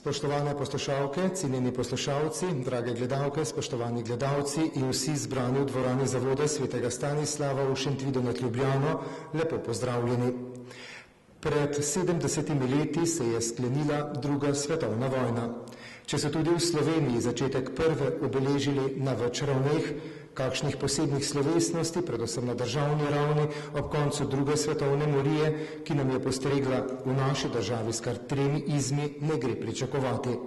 Spoštovane poslušalke, cenjeni poslušalci, drage gledalke, spoštovani gledalci in vsi zbrani v dvorani Zavoda svetega Stanislava v Šentvidu nad Ljubljano, lepo pozdravljeni. Pred 70 leti se je sklenila druga svetovna vojna. Če so tudi v Sloveniji začetek prve obeležili na več ravneh, kakšnih posebnih slovesnosti, predvsem na državni ravni, ob koncu druge svetovne morije, ki nam je postregla v naši državi s kar 3 izmi, ne gre pričakovati.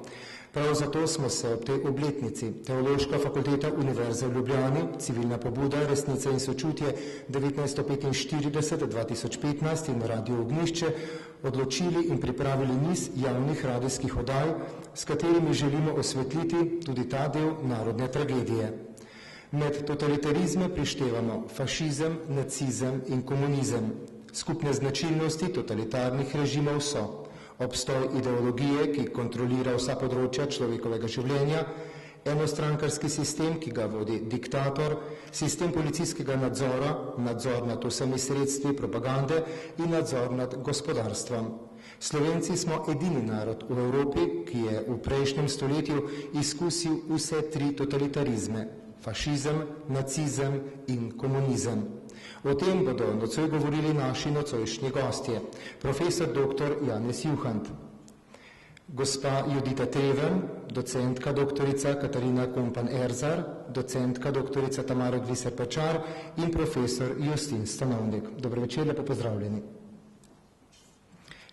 Prav zato smo se ob tej obletnici Teološka fakulteta Univerze v Ljubljani, civilna pobuda, resnica in sočutje 1945-2015 in Radio Ognjišče odločili in pripravili niz javnih radijskih oddaj, s katerimi želimo osvetliti tudi ta del narodne tragedije. Med totalitarizme prištevamo fašizem, nacizem in komunizem. Skupne značilnosti totalitarnih režimov so obstoj ideologije, ki kontrolira vsa področja človekovega življenja, enostrankarski sistem, ki ga vodi diktator, sistem policijskega nadzora, nadzor nad vsemi sredstvi propagande in nadzor nad gospodarstvom. Slovenci smo edini narod v Evropi, ki je v prejšnjem stoletju izkusil vse 3 totalitarizme. Fašizem, nacizem in komunizem. O tem bodo nocoj govorili naši nocojšnji gostje. Profesor dr. Janez Juhant, gospa Judita Treven, docentka doktorica Katarina Kompan-Erzar, docentka doktorica Tamara Gviser-Pečar in profesor Justin Stanovnik. Dobro večer, lepo pozdravljeni.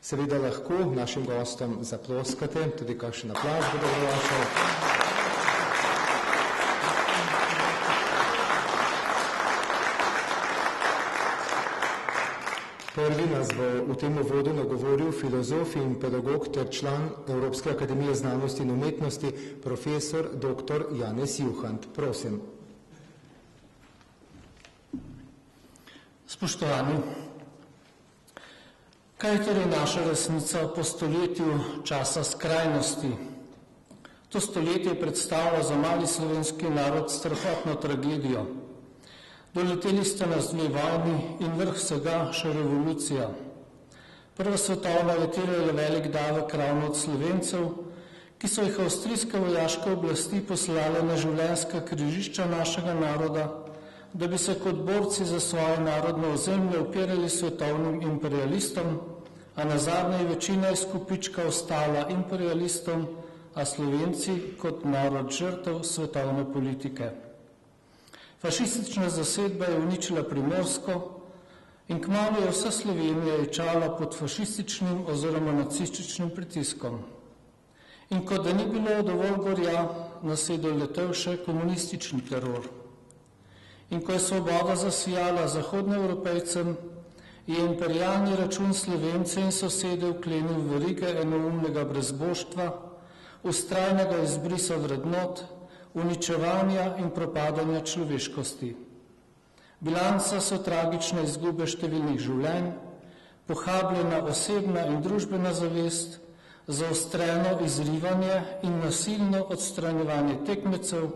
Seveda lahko našim gostom zaploskate, tudi kakšen aplavz bo dobrodošel. Prvi nas bo v tem uvodu nagovoril filozof in pedagog ter član Evropske akademije znanosti in umetnosti, profesor dr. Janez Juhant. Prosim. Spoštovani, kaj je torej naša resnica po stoletju časa skrajnosti? To stoletje predstavlja za mali slovenski narod strahotno tragedijo. Doleteli ste nas 2 vojni in vrh vsega še revolucija. Prva svetovna je terjala velik davek ravno od Slovencev, ki so jih avstrijske vojaške oblasti poslale na življenjska križišča našega naroda, da bi se kot borci za svoje narodno ozemlje upirali svetovnim imperialistom, a nazadnje je večina izkupička ostala imperialistom, a Slovenci kot narod žrtev svetovne politike. Fašistična zasedba je uničila Primorsko in kmalu je vsa Slovenija ječala pod fašističnim oziroma nacističnim pritiskom. In kot da ni bilo dovolj gorja, nas je doletel še komunistični teror. In ko je svoboda zasijala zahodnoevropejcem, je imperialni račun Slovence in sosede vklenil v verige enoumnega brezboštva, vztrajnega izbrisa vrednot, uničevanja in propadanja človeškosti. Bilanca so tragične izgube številnih življenj, pohabljena osebna in družbena zavest, zaostreno izrivanje in nasilno odstranjevanje tekmecev,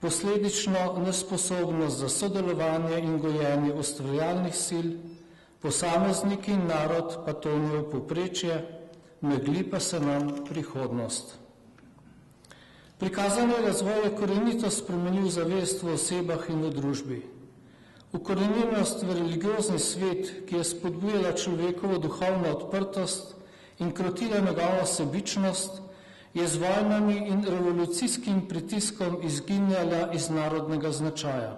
posledično nesposobnost za sodelovanje in gojenje ustvarjalnih sil, posamezniki in narod pa tonijo v povprečje, megli pa se nam prihodnost. Prikazani razvoj je korenito spremenil zavest v osebah in v družbi. Ukorenjenost v religiozni svet, ki je spodbujala človekovo duhovno odprtost in krotila njegovo sebičnost, je z vojnami in revolucijskim pritiskom izginjala iz narodnega značaja.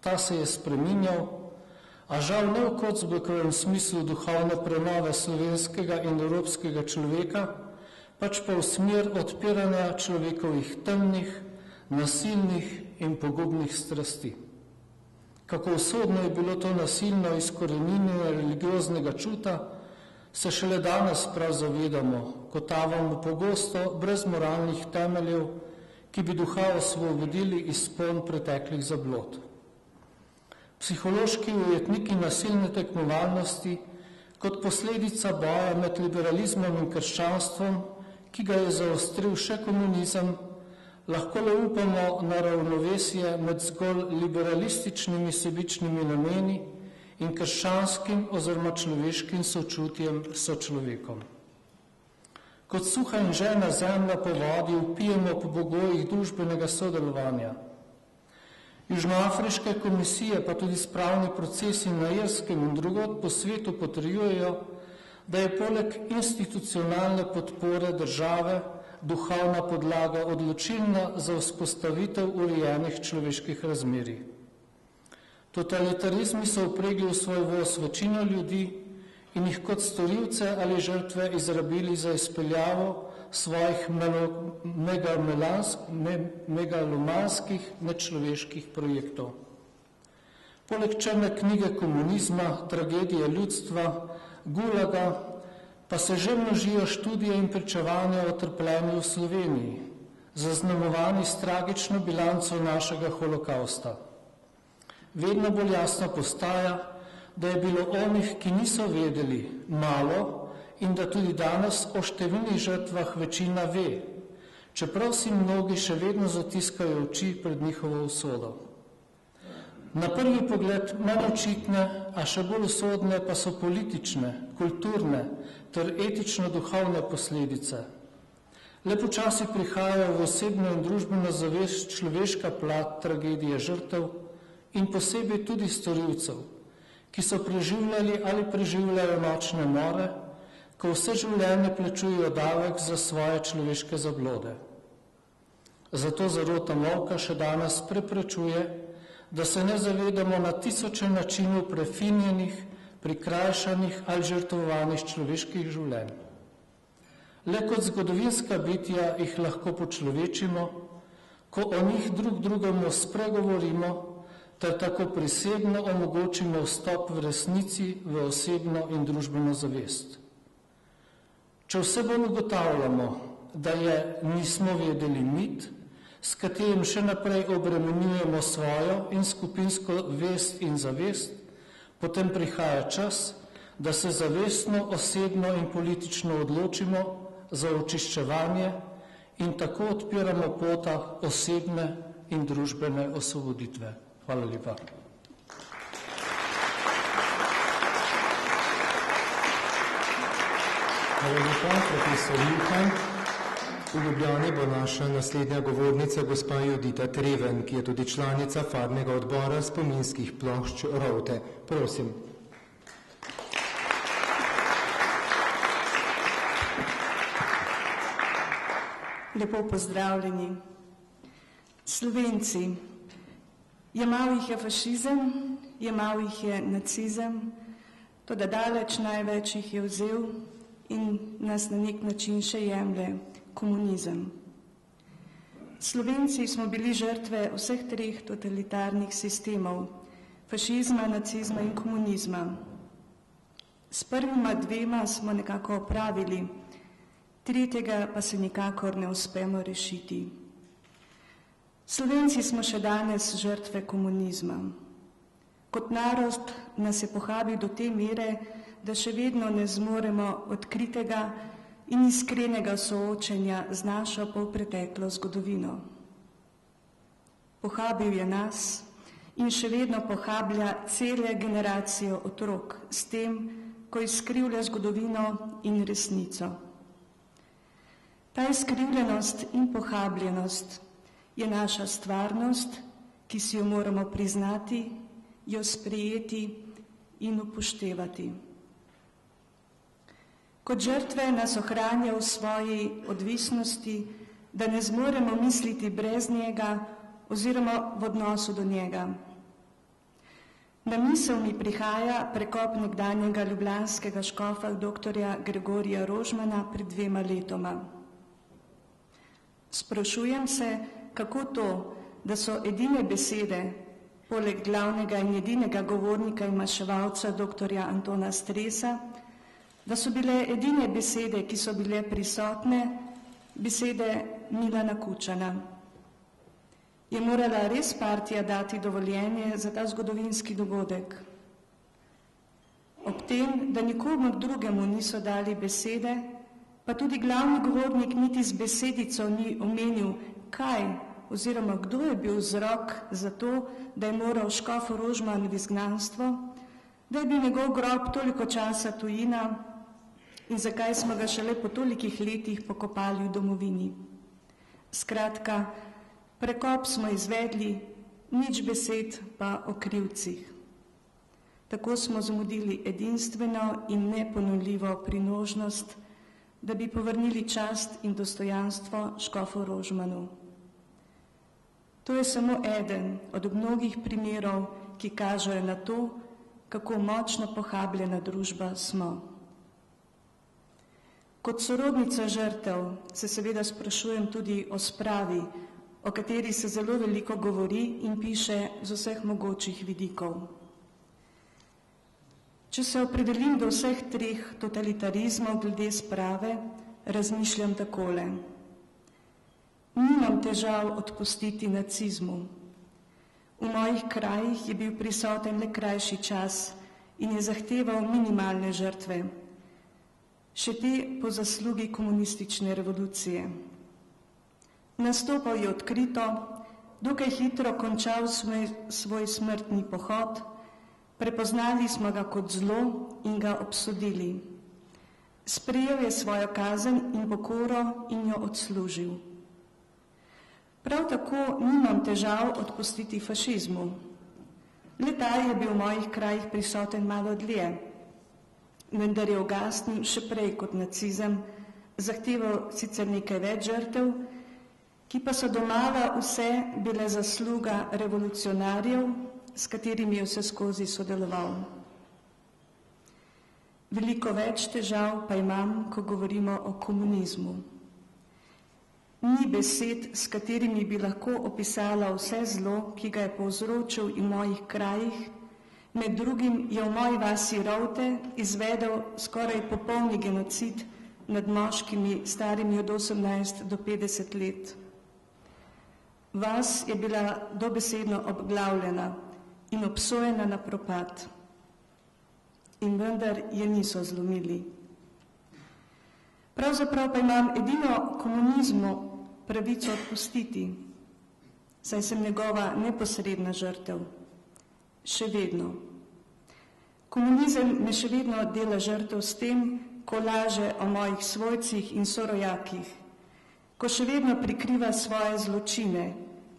Ta se je spreminjal, a žal ne v Kocbekovem smislu duhovne prenove slovenskega in evropskega človeka, pač pa v smer odpiranja človekovih temnih, nasilnih in pogubnih strasti. Kako usodno je bilo to nasilno izkoreninjenje religioznega čuta, se šele danes prav zavedamo, ko tavamo pogosto brez moralnih temeljev, ki bi duha osvobodili iz spon preteklih zablod. Psihološki ujetniki nasilne tekmovalnosti kot posledica boja med liberalizmom in krščanstvom, ki ga je zaostril še komunizem, lahko le upamo na ravnovesje med zgolj liberalističnimi sebičnimi nameni in krščanskim oziroma človeškim sočutjem s sočlovekom. kot suha in žejna zemlja po vodi, vpijemo po pogojih družbenega sodelovanja. Južnoafriške komisije, pa tudi spravni procesi na Irskem in drugod po svetu potrjujejo, da je poleg institucionalne podpore države duhovna podlaga odločilna za vzpostavitev urejenih človeških razmerij. Totalitarizmi so vpregli v svoj voz večino ljudi in jih kot storilce ali žrtve izrabili za izpeljavo svojih megalomanskih nečloveških projektov. Poleg črne knjige komunizma, tragedije ljudstva, gulaga, pa se že množijo študije in pričevanja o trpljenju v Sloveniji, zaznamovani s tragično bilanco našega holokausta. Vedno bolj jasno postaja, da je bilo onih, ki niso vedeli, malo in da tudi danes o številnih žrtvah večina ve, čeprav si mnogi še vedno zatiskajo oči pred njihovo usodo. Na prvi pogled manj očitne, a še bolj usodne pa so politične, kulturne ter etično-duhovne posledice. Le počasi prihajajo v osebno in družbeno zavest človeška plat tragedije žrtev in posebej tudi storilcev, ki so preživljali ali preživljajo nočne more, ko vse življenje plačujejo davek za svoje človeške zablode. Zato zarota molka še danes preprečuje, da se ne zavedamo na tisoče načinov prefinjenih, prikrajšanih ali žrtvovanih človeških življenj. Le kot zgodovinska bitja jih lahko počlovečimo, ko o njih drug drugemu spregovorimo, ter tako prisebno omogočimo vstop v resnici v osebno in družbeno zavest. Če vse bolj ugotavljamo, da je nismo vedeli mit, s katerim še naprej obremenjujemo svojo in skupinsko vest in zavest, potem prihaja čas, da se zavestno, osebno in politično odločimo za očiščevanje in tako odpiramo pota osebne in družbene osvoboditve. Hvala lepa. Hvala lepa, profesor Juhan. V Ljubljani bo naša naslednja govornica gospa Judita Treven, ki je tudi članica farnega odbora spominskih plošč Rovte. Prosim. Lepo pozdravljeni. Slovenci, jemal jih je fašizem, jemal jih je nacizem, toda daleč največ jih je vzel in nas na nek način še jemlje komunizem. Slovenci smo bili žrtve vseh treh totalitarnih sistemov, fašizma, nacizma in komunizma. S prvima dvema smo nekako opravili, tretjega pa se nikakor ne uspemo rešiti. Slovenci smo še danes žrtve komunizma. Kot narod nas je pohabil do te mere, da še vedno ne zmoremo odkritega in iskrenega soočenja z našo polpreteklo zgodovino. Pohabil je nas in še vedno pohablja cele generacije otrok s tem, ko izkrivlja zgodovino in resnico. Ta izkrivljenost in pohabljenost je naša stvarnost, ki si jo moramo priznati, jo sprejeti in upoštevati. Kot žrtve nas ohranja v svoji odvisnosti, da ne zmoremo misliti brez njega oziroma v odnosu do njega. Na misel mi prihaja prekop nekdanjega ljubljanskega škofa doktorja Gregorija Rožmana pred 2 letoma. Sprašujem se, kako to, da so edine besede, poleg glavnega in edinega govornika in maševalca doktorja Antona Stresa, da so bile edine besede, ki so bile prisotne, besede Milana Kučana. Je morala res partija dati dovoljenje za ta zgodovinski dogodek? Ob tem, da nikomur drugemu niso dali besede, pa tudi glavni govornik niti z besedico ni omenil, kaj oziroma kdo je bil vzrok za to, da je moral škof Rožman v izgnanstvo, da je bil njegov grob toliko časa tujina in zakaj smo ga šele po tolikih letih pokopali v domovini. Skratka, prekop smo izvedli, nič besed pa o krivcih. Tako smo zamudili edinstveno in neponovljivo priložnost, da bi povrnili čast in dostojanstvo škofu Rožmanu. To je samo eden od mnogih primerov, ki kažejo na to, kako močno pohabljena družba smo. Kot sorodnica žrtev se seveda sprašujem tudi o spravi, o kateri se zelo veliko govori in piše z vseh mogočih vidikov. Če se opredelim do vseh treh totalitarizmov glede sprave, razmišljam takole. Nimam težav odpustiti nacizmu. V mojih krajih je bil prisoten le krajši čas in je zahteval minimalne žrtve, še te po zaslugi komunistične revolucije. Nastopal je odkrito, dokaj hitro končal svoj smrtni pohod, prepoznali smo ga kot zlo in ga obsodili. Sprejel je svojo kazen in pokoro in jo odslužil. Prav tako nimam težav odpustiti fašizmu. Le ta je bil v mojih krajih prisoten malo dlje, vendar je ugasnil še prej kot nacizem, zahteval sicer nekaj več žrtev, ki pa so domala vse bile zasluga revolucionarjev, s katerimi je vse skozi sodeloval. Veliko več težav pa imam, ko govorimo o komunizmu. Ni besed, s katerimi bi lahko opisala vse zlo, ki ga je povzročil v mojih krajih. Med drugim je v moji vasi Rovte izvedel skoraj popolni genocid nad moškimi starimi od 18 do 50 let. Vas je bila dobesedno obglavljena in obsojena na propad. In vendar je niso zlomili. Pravzaprav pa imam edino komunizmu pravico odpustiti, saj sem njegova neposredna žrtev. Še vedno. Komunizem me še vedno dela žrtev s tem, ko laže o mojih svojcih in sorojakih, ko še vedno prikriva svoje zločine,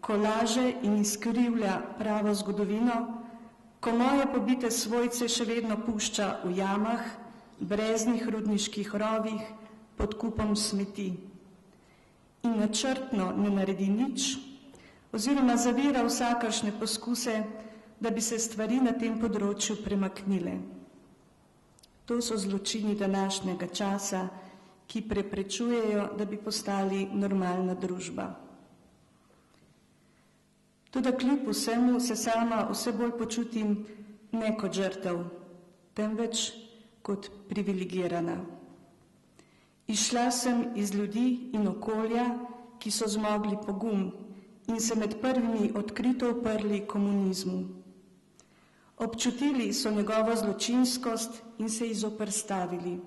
ko laže in izkrivlja pravo zgodovino, ko moje pobite svojce še vedno pušča v jamah, breznih rudniških rovih, pod kupom smeti. In načrtno ne naredi nič, oziroma zavira vsakršne poskuse, da bi se stvari na tem področju premaknile. To so zločini današnjega časa, ki preprečujejo, da bi postali normalna družba. Toda kljub vsemu se sama vse bolj počutim ne kot žrtev, temveč kot privilegirana. Izšla sem iz ljudi in okolja, ki so zmogli pogum in se med prvimi odkrito uprli komunizmu. Občutili so njegovo zločinskost in se ji zoperstavili.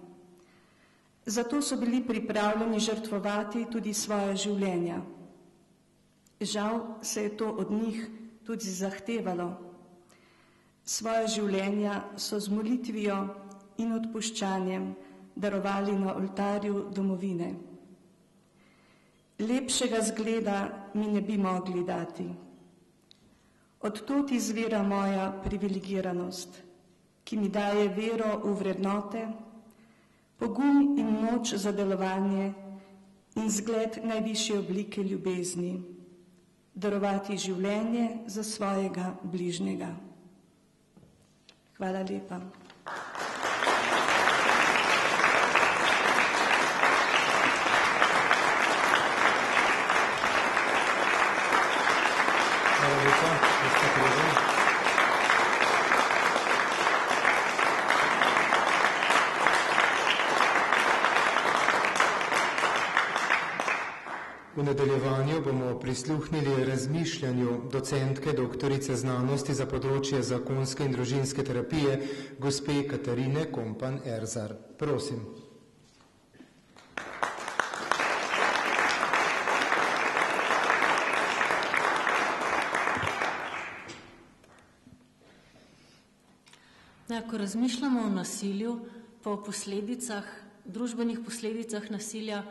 Zato so bili pripravljeni žrtvovati tudi svoje življenja. Žal se je to od njih tudi zahtevalo. Svoje življenja so z molitvijo in odpuščanjem darovali na oltarju domovine. Lepšega zgleda mi ne bi mogli dati. Od tod izvira moja privilegiranost, ki mi daje vero v vrednote, pogum in moč za delovanje in zgled najvišje oblike ljubezni, darovati življenje za svojega bližnjega. Hvala lepa. V nadaljevanju bomo prisluhnili razmišljanju docentke doktorice znanosti za področje zakonske in družinske terapije, gospe Katarine Kompan-Erzar. Prosim. Ko razmišljamo o nasilju, pa o posledicah, družbenih posledicah nasilja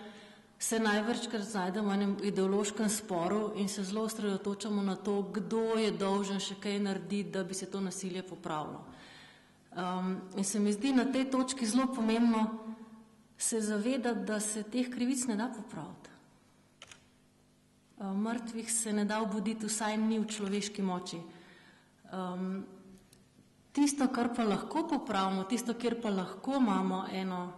se največkrat znajdemo v enem ideološkem sporu in se zelo osredotočamo na to, kdo je dolžen še kaj narediti, da bi se to nasilje popravilo. In se mi zdi na tej točki zelo pomembno se zavedati, da se teh krivic ne da popraviti. Mrtvih se ne da obuditi, vsaj ni v človeški moči. Tisto, kar pa lahko popravimo, tisto, kjer pa lahko imamo eno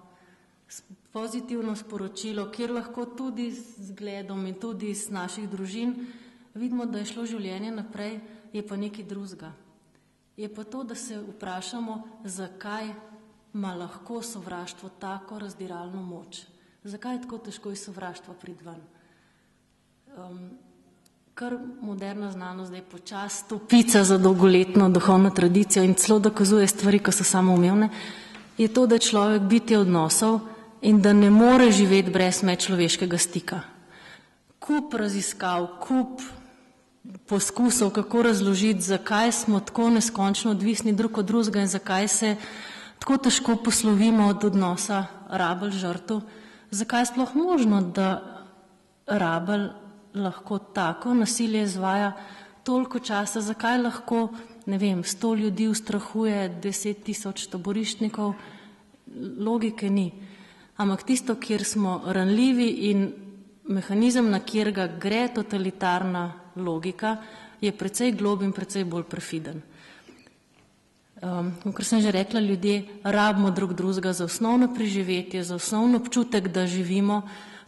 pozitivno sporočilo, kjer lahko tudi z zgledom in tudi iz naših družin vidimo, da je šlo življenje naprej, je pa nekaj drugega. Je pa to, da se vprašamo, zakaj ima lahko sovraštvo tako razdiralno moč. Zakaj je tako težko iz sovraštva priti ven? Kar moderna znanost zdaj počasi stopica za dolgoletno duhovno tradicijo in celo dokazuje stvari, ki so samoumevne, je to, da je človek bitje odnosov in da ne more živeti brez medčloveškega stika. Kup raziskav, kup poskusov, kako razložiti, zakaj smo tako neskončno odvisni drug od drugega in zakaj se tako težko poslovimo od odnosa rabelj-žrtev, zakaj je sploh možno, da rabelj lahko tako nasilje izvaja toliko časa, zakaj lahko, 100 ljudi ustrahuje 10 000 taboriščnikov, logike ni. Ampak tisto, kjer smo ranljivi in mehanizem, na kjerega gre totalitarna logika, je precej glob in precej bolj perfiden. Kot sem že rekla, ljudje rabimo drug drugega za osnovno preživetje, za osnovno občutek, da živimo,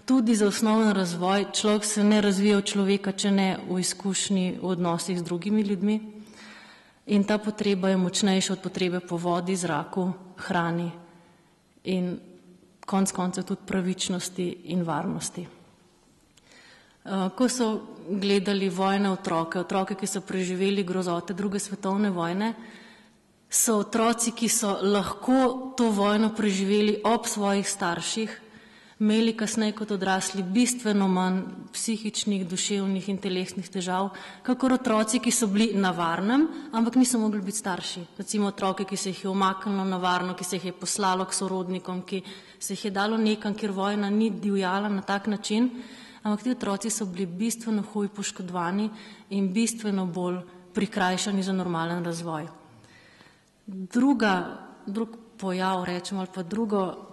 tudi za osnovno razvoj. Človek se ne razvija od človeka, če ne v izkušnji v odnosih z drugimi ljudmi. In ta potreba je močnejša od potrebe po vodi, zraku, hrani in konec koncev tudi pravičnosti in varnosti. Ko so gledali vojne otroke, ki so preživeli grozote druge svetovne vojne, so otroci, ki so lahko to vojno preživeli ob svojih starših, imeli kasneje kot odrasli bistveno manj psihičnih, duševnih in telesnih težav, kakor otroci, ki so bili na varnem, ampak niso mogli biti starši. Recimo otroke, ki se jih je umaknilo na varno, ki se jih je poslalo k sorodnikom, ki se jih je dalo nekam, kjer vojna ni divjala na tak način, ampak ti otroci so bili bistveno huj poškodovani in bistveno bolj prikrajšani za normalen razvoj. Drug pojav, rečemo, ali pa drugo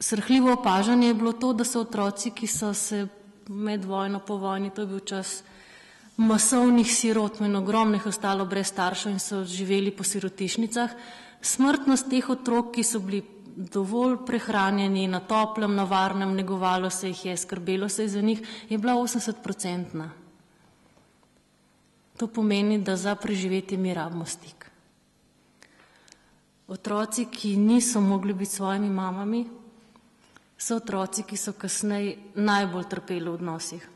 srhljivo opažanje je bilo to, da so otroci, ki so se med vojno, po vojni, to je bil čas masovnih sirot, in ogromno jih ostalo brez staršev in so živeli po sirotišnicah. Smrtnost teh otrok, ki so bili dovolj prehranjeni, na toplem, na varnem, negovalo se jih je, skrbelo se je za njih, je bila 80%. To pomeni, da za preživetje mi rabimo stik. Otroci, ki niso mogli biti svojimi mamami, so otroci, ki so kasneje najbolj trpeli v odnosih.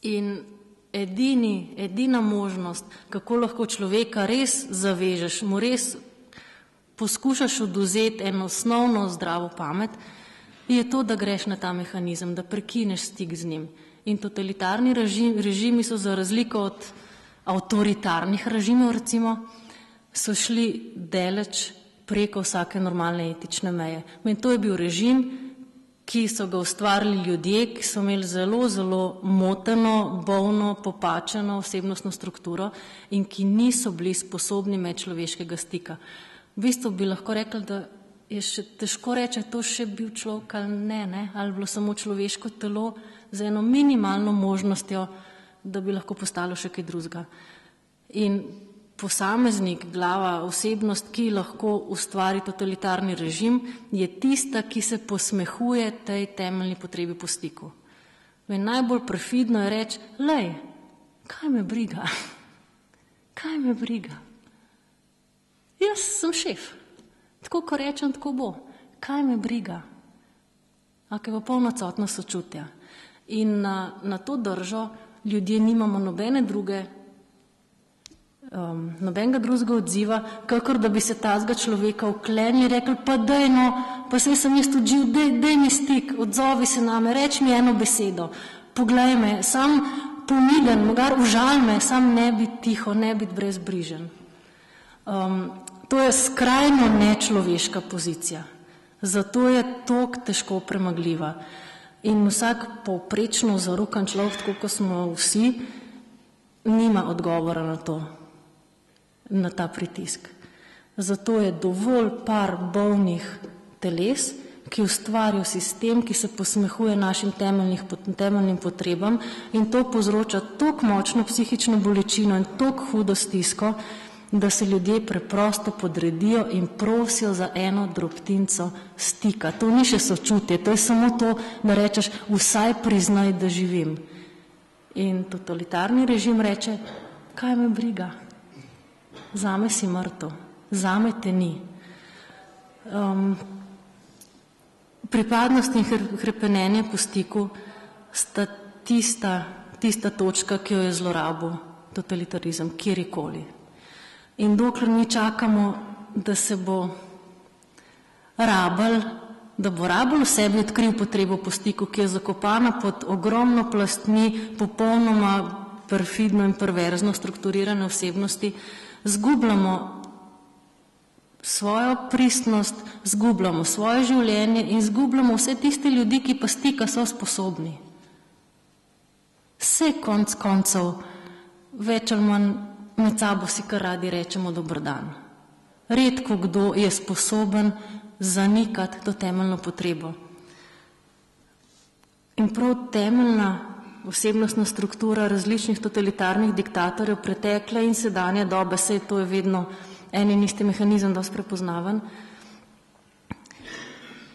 In edina možnost, kako lahko človeka res zavežeš, mu res poskušaš odvzeti eno osnovno zdravo pamet, je to, da greš na ta mehanizem, da prekineš stik z njim. In totalitarni režimi so za razliko od avtoritarnih režimov, recimo, so šli daleč preko vsake normalne etične meje. In to je bil režim, ki so ga ustvarili ljudje, ki so imeli zelo, zelo moteno, bolno, popačeno osebnostno strukturo in ki niso bili sposobni medčloveškega stika. V bistvu bi lahko rekli, da je še težko reči, to še bil človek ali ne, ali bilo samo človeško telo z eno minimalno možnostjo, da bi lahko postalo še kaj drugega. In posameznik, glava, osebnost, ki lahko ustvari totalitarni režim, je tista, ki se posmehuje tej temeljni potrebi po stiku. In najbolj perfidno je reči, lej, kaj me briga? Kaj me briga? Jaz sem šef. Tako, ko rečem, tako bo. Kaj me briga? Ampak je pa polno odsotnost sočutja. In na to držo ljudje nimamo nobenega drugega odziva, kakor da bi se tazga človeka vklenili in rekli, pa daj no, pa saj sem jaz tudi živ, daj mi stik, odzovi se name, reč mi eno besedo, poglej me, sam pomilen, mogar užal me, sam ne biti tiho, ne biti brezbrižen. To je skrajno nečloveška pozicija. Zato je toliko težko premagljiva. In vsak povprečno zarukan človek, tako kot smo vsi, nima odgovora na to, na ta pritisk. Zato je dovolj par bolnih teles, ki ustvarijo sistem, ki se posmehuje našim temeljnim potrebam in to povzroča toliko močno psihično bolečino in toliko hudo stisko, da se ljudje preprosto podredijo in prosijo za eno drobtinco stika. To ni še sočutje, to je samo to, da rečeš, vsaj priznaj, da živim. In totalitarni režim reče, kaj me briga, zame si mrtev, zame te ni. Pripadnost in hrepenenje po stiku sta tista točka, ki jo je zlorabil totalitarizem, kjerikoli. In dokler mi čakamo, da se bo rabelj v sebi odkril potrebo po stiku, ki je zakopana pod ogromno plastmi popolnoma perfidno in perverzno strukturirane osebnosti, zgubljamo svojo pristnost, zgubljamo svoje življenje in zgubljamo vse tiste ljudi, ki pa stika so sposobni. Vse konc koncev, več ali manj med sabo si kar radi rečemo dober dan. Redko kdo je sposoben zanikati to temeljno potrebo. In prav temeljna osebnostna struktura različnih totalitarnih diktatorjev pretekle in sedanje dobe, saj to je vedno en in isti mehanizem dosti prepoznaven,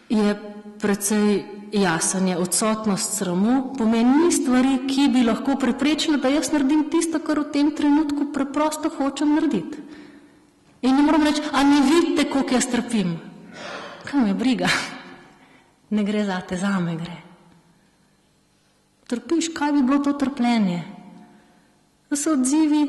je precej jasen, je odsotnost sramu, pomeni stvari, ki bi lahko preprečile, da jaz naredim tisto, kar v tem trenutku preprosto hočem narediti. In ne moram reči, a ne vidite, koliko jaz trpim. Kaj me briga? Ne gre zate, zame gre. Trpiš, kaj bi bilo to trpljenje? Da se odzivi,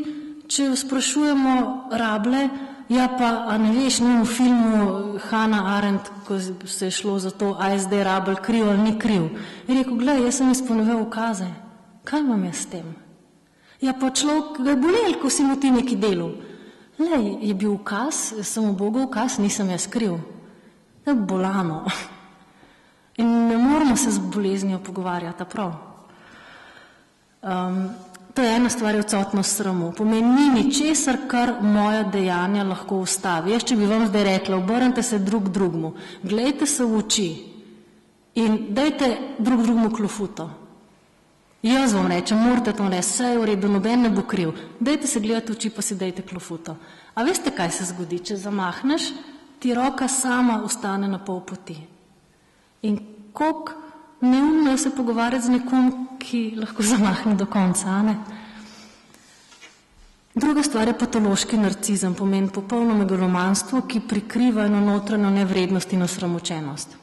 če sprašujemo rable, ja pa, a ne veš, v filmu Hannah Arendt, ko se je šlo za to, a je zdaj rabelj kriv ali ni kriv. Je rekel, gledaj, jaz sem izpolnjeval ukaze. Kaj imam jaz s tem? Ja pa človek ga je bolel, ko si mu ti neki delal. Lej, je bil ukaz, sem v Bogu ukaz, nisem jaz kriv. To je bolano. In ne moramo se z boleznijo pogovarjati, prav. To je ena stvar, je odsotnost sramu. Pomeni, ni ničesar, kar moja dejanja lahko ustavi. Jaz, če bi vam zdaj rekla, obrnite se drug drugmu, glejte se v oči in dajte drug drugmu klofuto. Jaz vam rečem, morate to reči, vse je v redu, noben ne bo kriv. Dajte se gledati v oči, pa si dajte klofuto. A veste, kaj se zgodi? Če zamahneš, ti roka sama ostane na pol poti. In koliko neumno je se pogovarjati z nekom, ki lahko zamahne do konca, ne? Druga stvar je patološki narcizem, pomeni popolno megalomanstvo, ki prikriva eno notranjo nevrednost in osramočenost.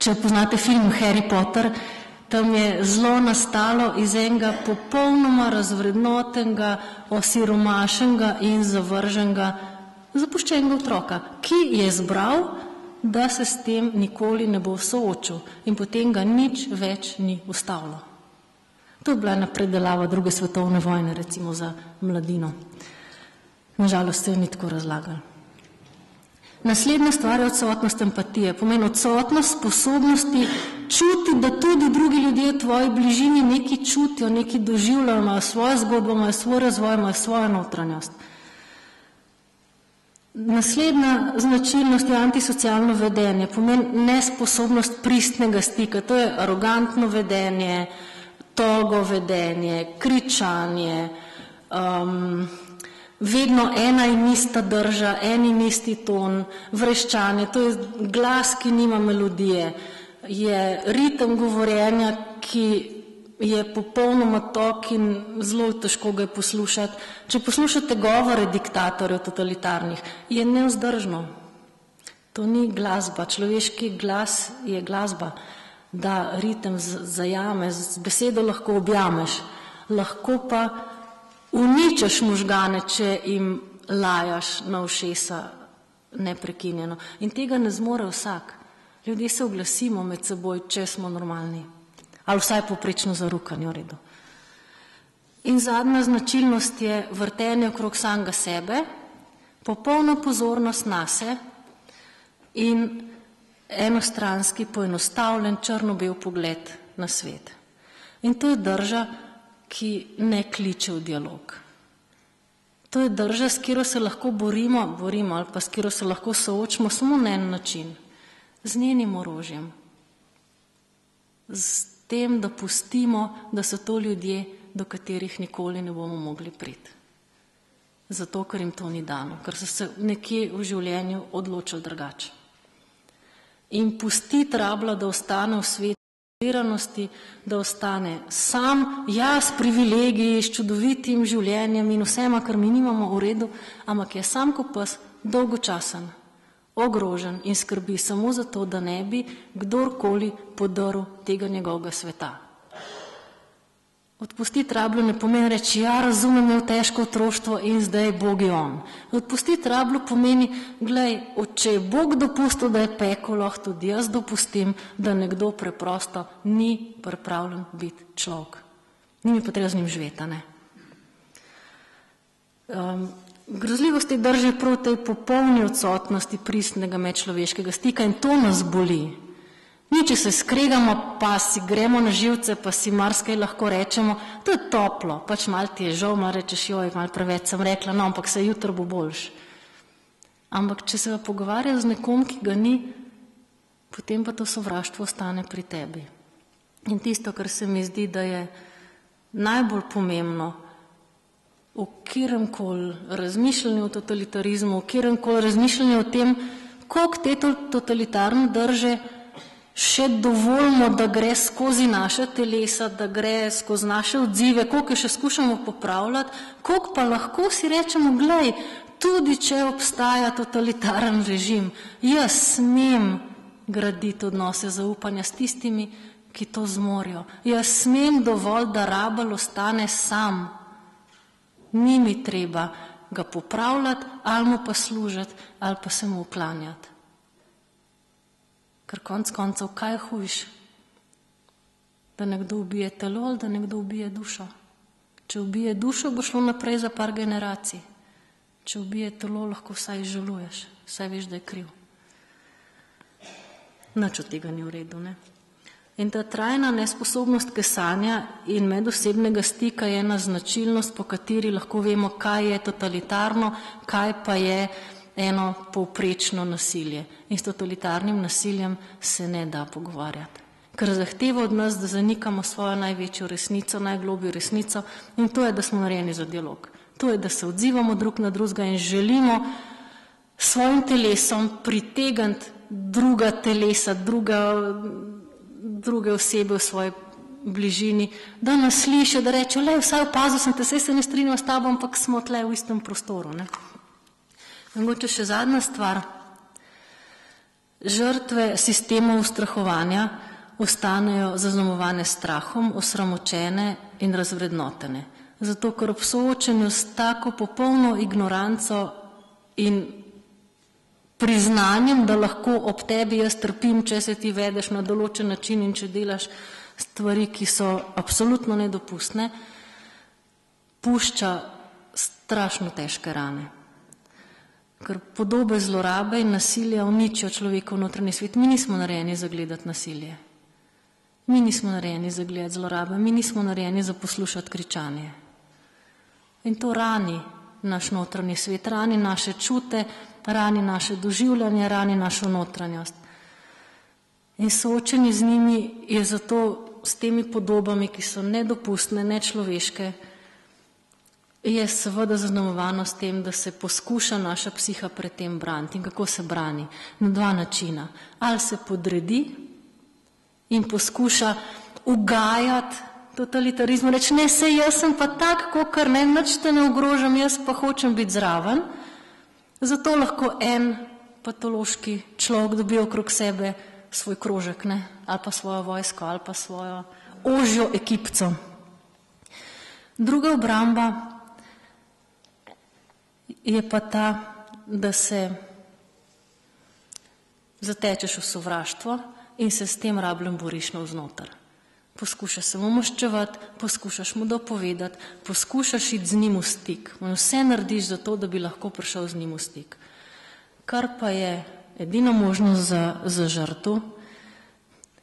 Če poznate film Harry Potter, tam je zlo nastalo iz enega popolnoma razvrednotenega, osiromašenega in zavrženega, zapuščenega otroka, ki je zbral, da se s tem nikoli ne bo soočil in potem ga nič več ni ustavilo. To je bila ena predelava druge svetovne vojne, recimo za mladino. Nažalost se jo ni tako razlagali. Naslednja stvar je odsotnost empatije, pomeni odsotnost sposobnosti čuti, da tudi drugi ljudje v tvoji bližini nekaj čutijo, nekaj doživljajo, imajo svojo zgodbo, imajo svoj razvoj, imajo svojo notranjost. Naslednja značilnost je antisocialno vedenje, pomeni nesposobnost pristnega stika, to je arogantno vedenje, togo vedenje, kričanje, vedno ena in ista drža, en in isti ton, vreščanje, to je glas, ki nima melodije, je ritem govorjenja, ki je popolnoma tok in zelo težko ga je poslušati. Če poslušate govore diktatorjev totalitarnih, je nevzdržno. To ni glasba, človeški glas je glasba, da ritem zajame, z besedo lahko objameš, lahko pa uničeš možgane, če jim lajaš na ušesa neprekinjeno. In tega ne zmore vsak. Ljudje se oglasimo med seboj, če smo normalni. Ali vsaj poprečno zarukani, v redu. In zadnja značilnost je vrtenje okrog samega sebe, popolna pozornost nase in enostranski, poenostavljen, črno-bel pogled na svet. In to je drža, ki ne kliče v dialog. To je drža, s katero se lahko borimo ali pa s katero se lahko soočimo samo na en način, z njenim orožjem. S tem, da pustimo, da so to ljudje, do katerih nikoli ne bomo mogli priti. Zato, ker jim to ni dano, ker so se nekje v življenju odločili drugače. In pustiti rabla, da ostane v svetu, da ostane sam, s privilegiji, s čudovitim življenjem in vsema, kar mi nimamo v redu, ampak je sam kot pes, dolgočasen, ogrožen in skrbi samo zato, da ne bi kdorkoli podrl tega njegovega sveta. Odpustiti rablu ne pomeni reči, razumem, je težko otroštvo in zdaj Bog je on. Odpustiti rablu pomeni, če je Bog dopustil, da je pekel, lahko tudi jaz dopustim, da nekdo preprosto ni pripravljen biti človek. Ni mi pa treba z njim živeti, ne? Grozljivost te drže prav tej popolni odsotnosti pristnega medčloveškega stika in to nas boli. Mi, če se skregamo, pa si gremo na živce, pa si marsikaj lahko rečemo, to je toplo, pač malo ti je žal, malo rečeš, malo preveč sem rekla, no, ampak se jutro bo boljš. Ampak, če se pogovarja z nekom, ki ga ni, potem pa to sovraštvo ostane pri tebi. In tisto, kar se mi zdi, da je najbolj pomembno v kjeremkoli razmišljanju o totalitarizmu, v kjeremkoli razmišljanju o tem, koliko te totalitarne drže še dovoljno, da gre skozi naše telesa, da gre skozi naše odzive, koliko še skušamo popravljati, koliko pa lahko si rečemo, tudi če obstaja totalitaren režim, jaz smem graditi odnose zaupanja s tistimi, ki to zmorijo. Jaz smem dovolj, da rabelj ostane sam. Ni mi treba ga popravljati, ali mu pa služiti, ali pa se mu uklanjati. Ker konc koncev, kaj je hujš? Da nekdo ubije telo ali da nekdo ubije dušo? Če ubije dušo, bo šlo naprej za par generacij. Če ubije telo, lahko vsaj žaluješ, vsaj veš, da je kriv. Nič od tega ni v redu, ne? In ta trajna nesposobnost kesanja in medosebnega stika je ena značilnost, po kateri lahko vemo, kaj je totalitarno, kaj pa je eno povprečno nasilje. In s totalitarnim nasiljem se ne da pogovarjati. Ker zahteva od nas, da zanikamo svojo največjo resnico, najglobjo resnico, in to je, da smo narejeni za dialog. To je, da se odzivamo drug na drugega in želimo svojim telesom pritegniti druga telesa, druge osebe v svoji bližini, da nas sliši, da reče, vsaj opazil sem te, saj se ne strinjam s tabo, ampak smo tle v istem prostoru, ne? Mogoče še zadnja stvar. Žrtve sistemov ustrahovanja ostanejo zaznamovane s strahom, osramočene in razvrednotene. Zato, ker ob soočenju s tako popolno ignoranco in priznanjem, da lahko ob tebi jaz trpim, če se ti vedeš na določen način in če delaš stvari, ki so absolutno nedopustne, pušča strašno težke rane. Ker podobe zlorabe in nasilja uničijo človekov notranji svet. Mi nismo narejeni za gledati nasilje. Mi nismo narejeni za gledati zlorabe. Mi nismo narejeni za poslušati kričanje. In to rani naš notranji svet, rani naše čute, rani naše doživljanje, rani našo notranjost. In soočenje z njimi je zato s temi podobami, ki so nedopustne, nečloveške, je seveda zaznamovano s tem, da se poskuša naša psiha pred tem braniti. In kako se brani? Na dva načina. Ali se podredi in poskuša ugajati totalitarizmu, reči, ne, sej jaz sem pa tak, kakor ne, nič te ne ogrožam, jaz pa hočem biti zraven. Zato lahko en patološki človek dobi okrog sebe svoj krožek, ne, ali pa svojo vojsko, ali pa svojo ožjo ekipco. Druga obramba je pa ta, da se zatečeš v sovraštvo in se s tem rabljem boriš navznoter. Poskušaš se mu maščevati, poskušaš mu dopovedati, poskušaš iti z njim v stik. Vse narediš za to, da bi lahko prišel z njim v stik. Kar pa je edina možnost za žrtev,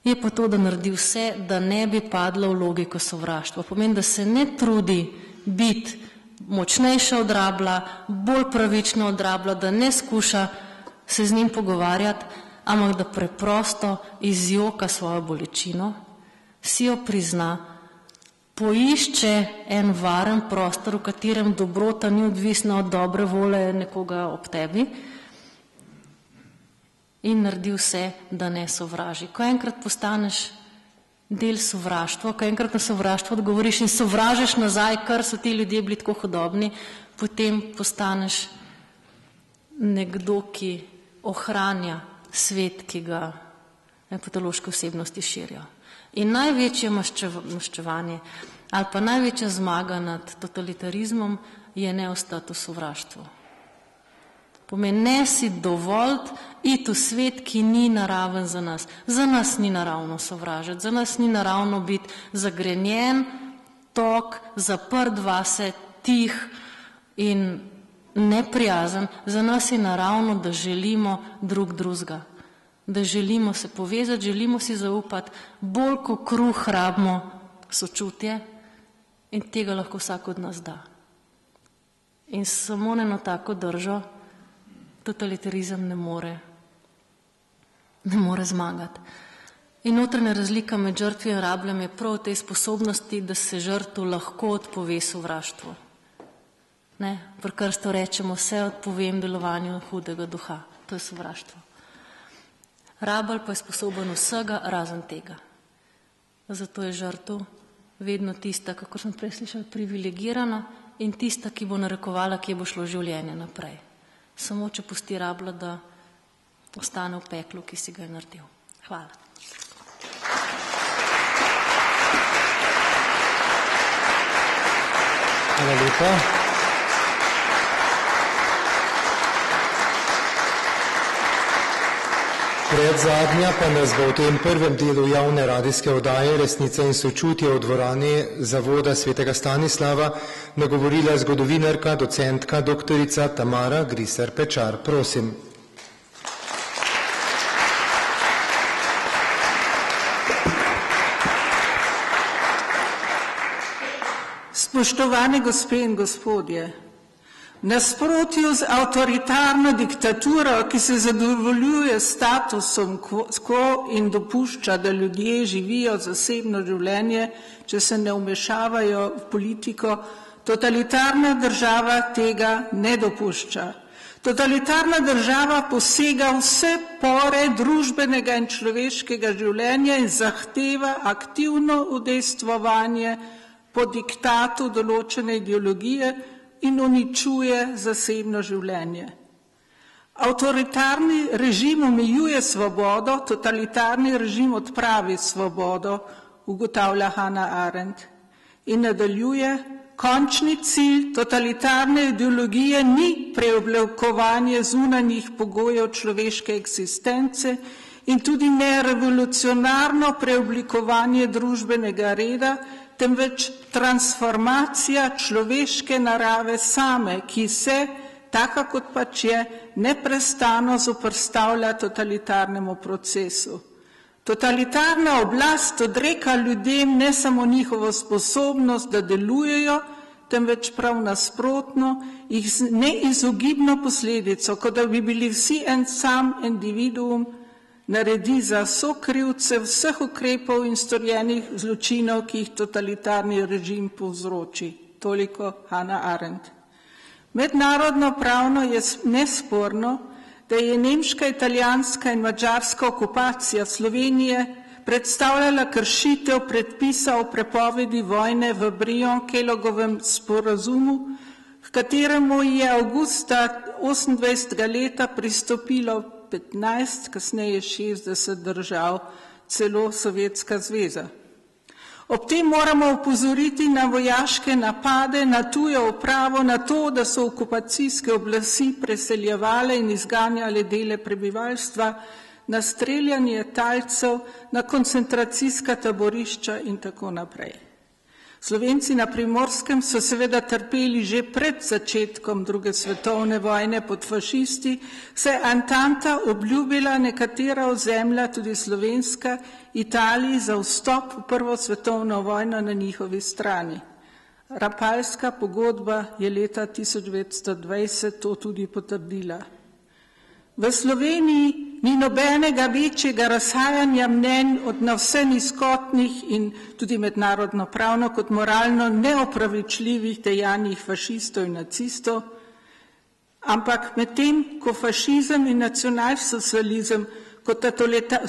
je pa to, da naredi vse, da ne bi padla v logiko sovraštva. Pomeni, da se ne trudi biti močnejša od rablja, bolj pravična od rablja, da ne skuša se z njim pogovarjati, ampak da preprosto izjoka svojo bolečino, si jo prizna, poišče en varen prostor, v katerem dobrota ni odvisna od dobre volje nekoga ob tebi, in naredi vse, da ne sovraži. Ko enkrat postaneš del sovraštva, ko enkrat na sovraštvo odgovoriš in sovražiš nazaj, kar so ti ljudje bili tako hudobni, potem postaneš nekdo, ki ohranja svet, ki ga patološke osebnosti širijo. In največje maščevanje ali pa največja zmaga nad totalitarizmom je ne ostati v sovraštvu. Pomeni, ne si dovolj iti v svet, ki ni naraven za nas. Za nas ni naravno sovražiti, za nas ni naravno biti zagrenjen, tok, zaprt vase, tih in neprijazen. Za nas je naravno, da želimo drug drugega, da želimo se povezati, želimo si zaupati, bolj kot kruh rabimo sočutje in tega lahko vsak od nas da. In samo eno tako držo totalitarizem ne more zmagati. In notranja razlika med žrtvijo in rabljem je prav v tej sposobnosti, da se žrtev lahko odpove sovraštvu. Pri krstu rečemo, vse odpovem delovanju hudega duha. To je sovraštvo. Rabelj pa je sposoben vsega razen tega. Zato je žrtev vedno tista, kako smo prej slišali, privilegirana in tista, ki bo narekovala, kje bo šlo življenje naprej. Samo če pusti rablja, da ostane v peklu, ki si ga je naredil. Hvala. Hvala lepa. Predzadnja pa nas bo v tem prvem delu javne radijske oddaje Resnica in sočutje v dvorani Zavoda svetega Stanislava nagovorila zgodovinarka, docentka, doktorica Tamara Griser Pečar. Prosim. Spoštovane gospe in gospodje, v nasprotju z avtoritarno diktaturo, ki se zadovoljuje statusom quo in dopušča, da ljudje živijo zasebno življenje, če se ne vmešavajo v politiko, totalitarna država tega ne dopušča. Totalitarna država posega vse pore družbenega in človeškega življenja in zahteva aktivno udejstvovanje po diktatu določene ideologije in uničuje zasebno življenje. Avtoritarni režim omejuje svobodo, totalitarni režim odpravi svobodo, ugotavlja Hannah Arendt. In nadaljuje, končni cilj totalitarne ideologije ni preoblikovanje zunanjih pogojev človeške eksistence in tudi ne revolucionarno preoblikovanje družbenega reda, temveč transformacija človeške narave same, ki se, taka kot pač je, neprestano zoperstavlja totalitarnemu procesu. Totalitarna oblast odreka ljudem ne samo njihovo sposobnost, da delujejo, temveč prav nasprotno, jih z neizogibno posledico, kot da bi bili vsi en sam individuum, naredi za sokrivce vseh ukrepov in storjenih zločinov, ki jih totalitarni režim povzroči. Toliko Hannah Arendt. Mednarodno pravno je nesporno, da je nemška, italijanska in madžarska okupacija Slovenije predstavljala kršitev predpisa o prepovedi vojne v Brion-Kellogovem sporazumu, k kateremu je avgusta 28. leta pristopilo 15, kasneje 60 držav, celo Sovjetska zveza. Ob tem moramo opozoriti na vojaške napade, na tujo upravo, na to, da so okupacijske oblasti preseljevale in izganjale dele prebivalstva, na streljanje talcev, na koncentracijska taborišča in tako naprej. Slovenci na Primorskem so seveda trpeli že pred začetkom druge svetovne vojne pod fašisti, saj je Antanta obljubila nekatera ozemlja, tudi slovenska, Italiji za vstop v prvo svetovno vojno na njihovi strani. Rapalska pogodba je leta 1920 to tudi potrdila. V Sloveniji ni nobenega večjega razhajanja mnenj od navse nizkotnih in tudi mednarodno pravno kot moralno neopravičljivih dejanjih fašistov in nacistov, ampak medtem, ko fašizem in nacionalsocializem kot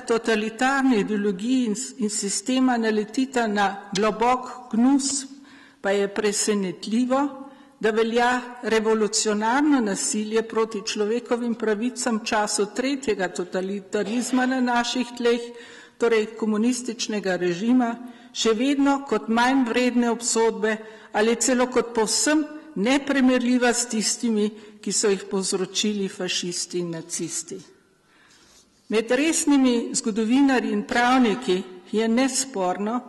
totalitarni ideologiji in sistema naletita na globok gnus, pa je presenetljivo, da velja revolucionarno nasilje proti človekovim pravicam v času tretjega totalitarizma na naših tleh, torej komunističnega režima, še vedno kot manj vredne obsodbe ali celo kot povsem neprimerljiva s tistimi, ki so jih povzročili fašisti in nacisti. Med resnimi zgodovinarji in pravniki je nesporno,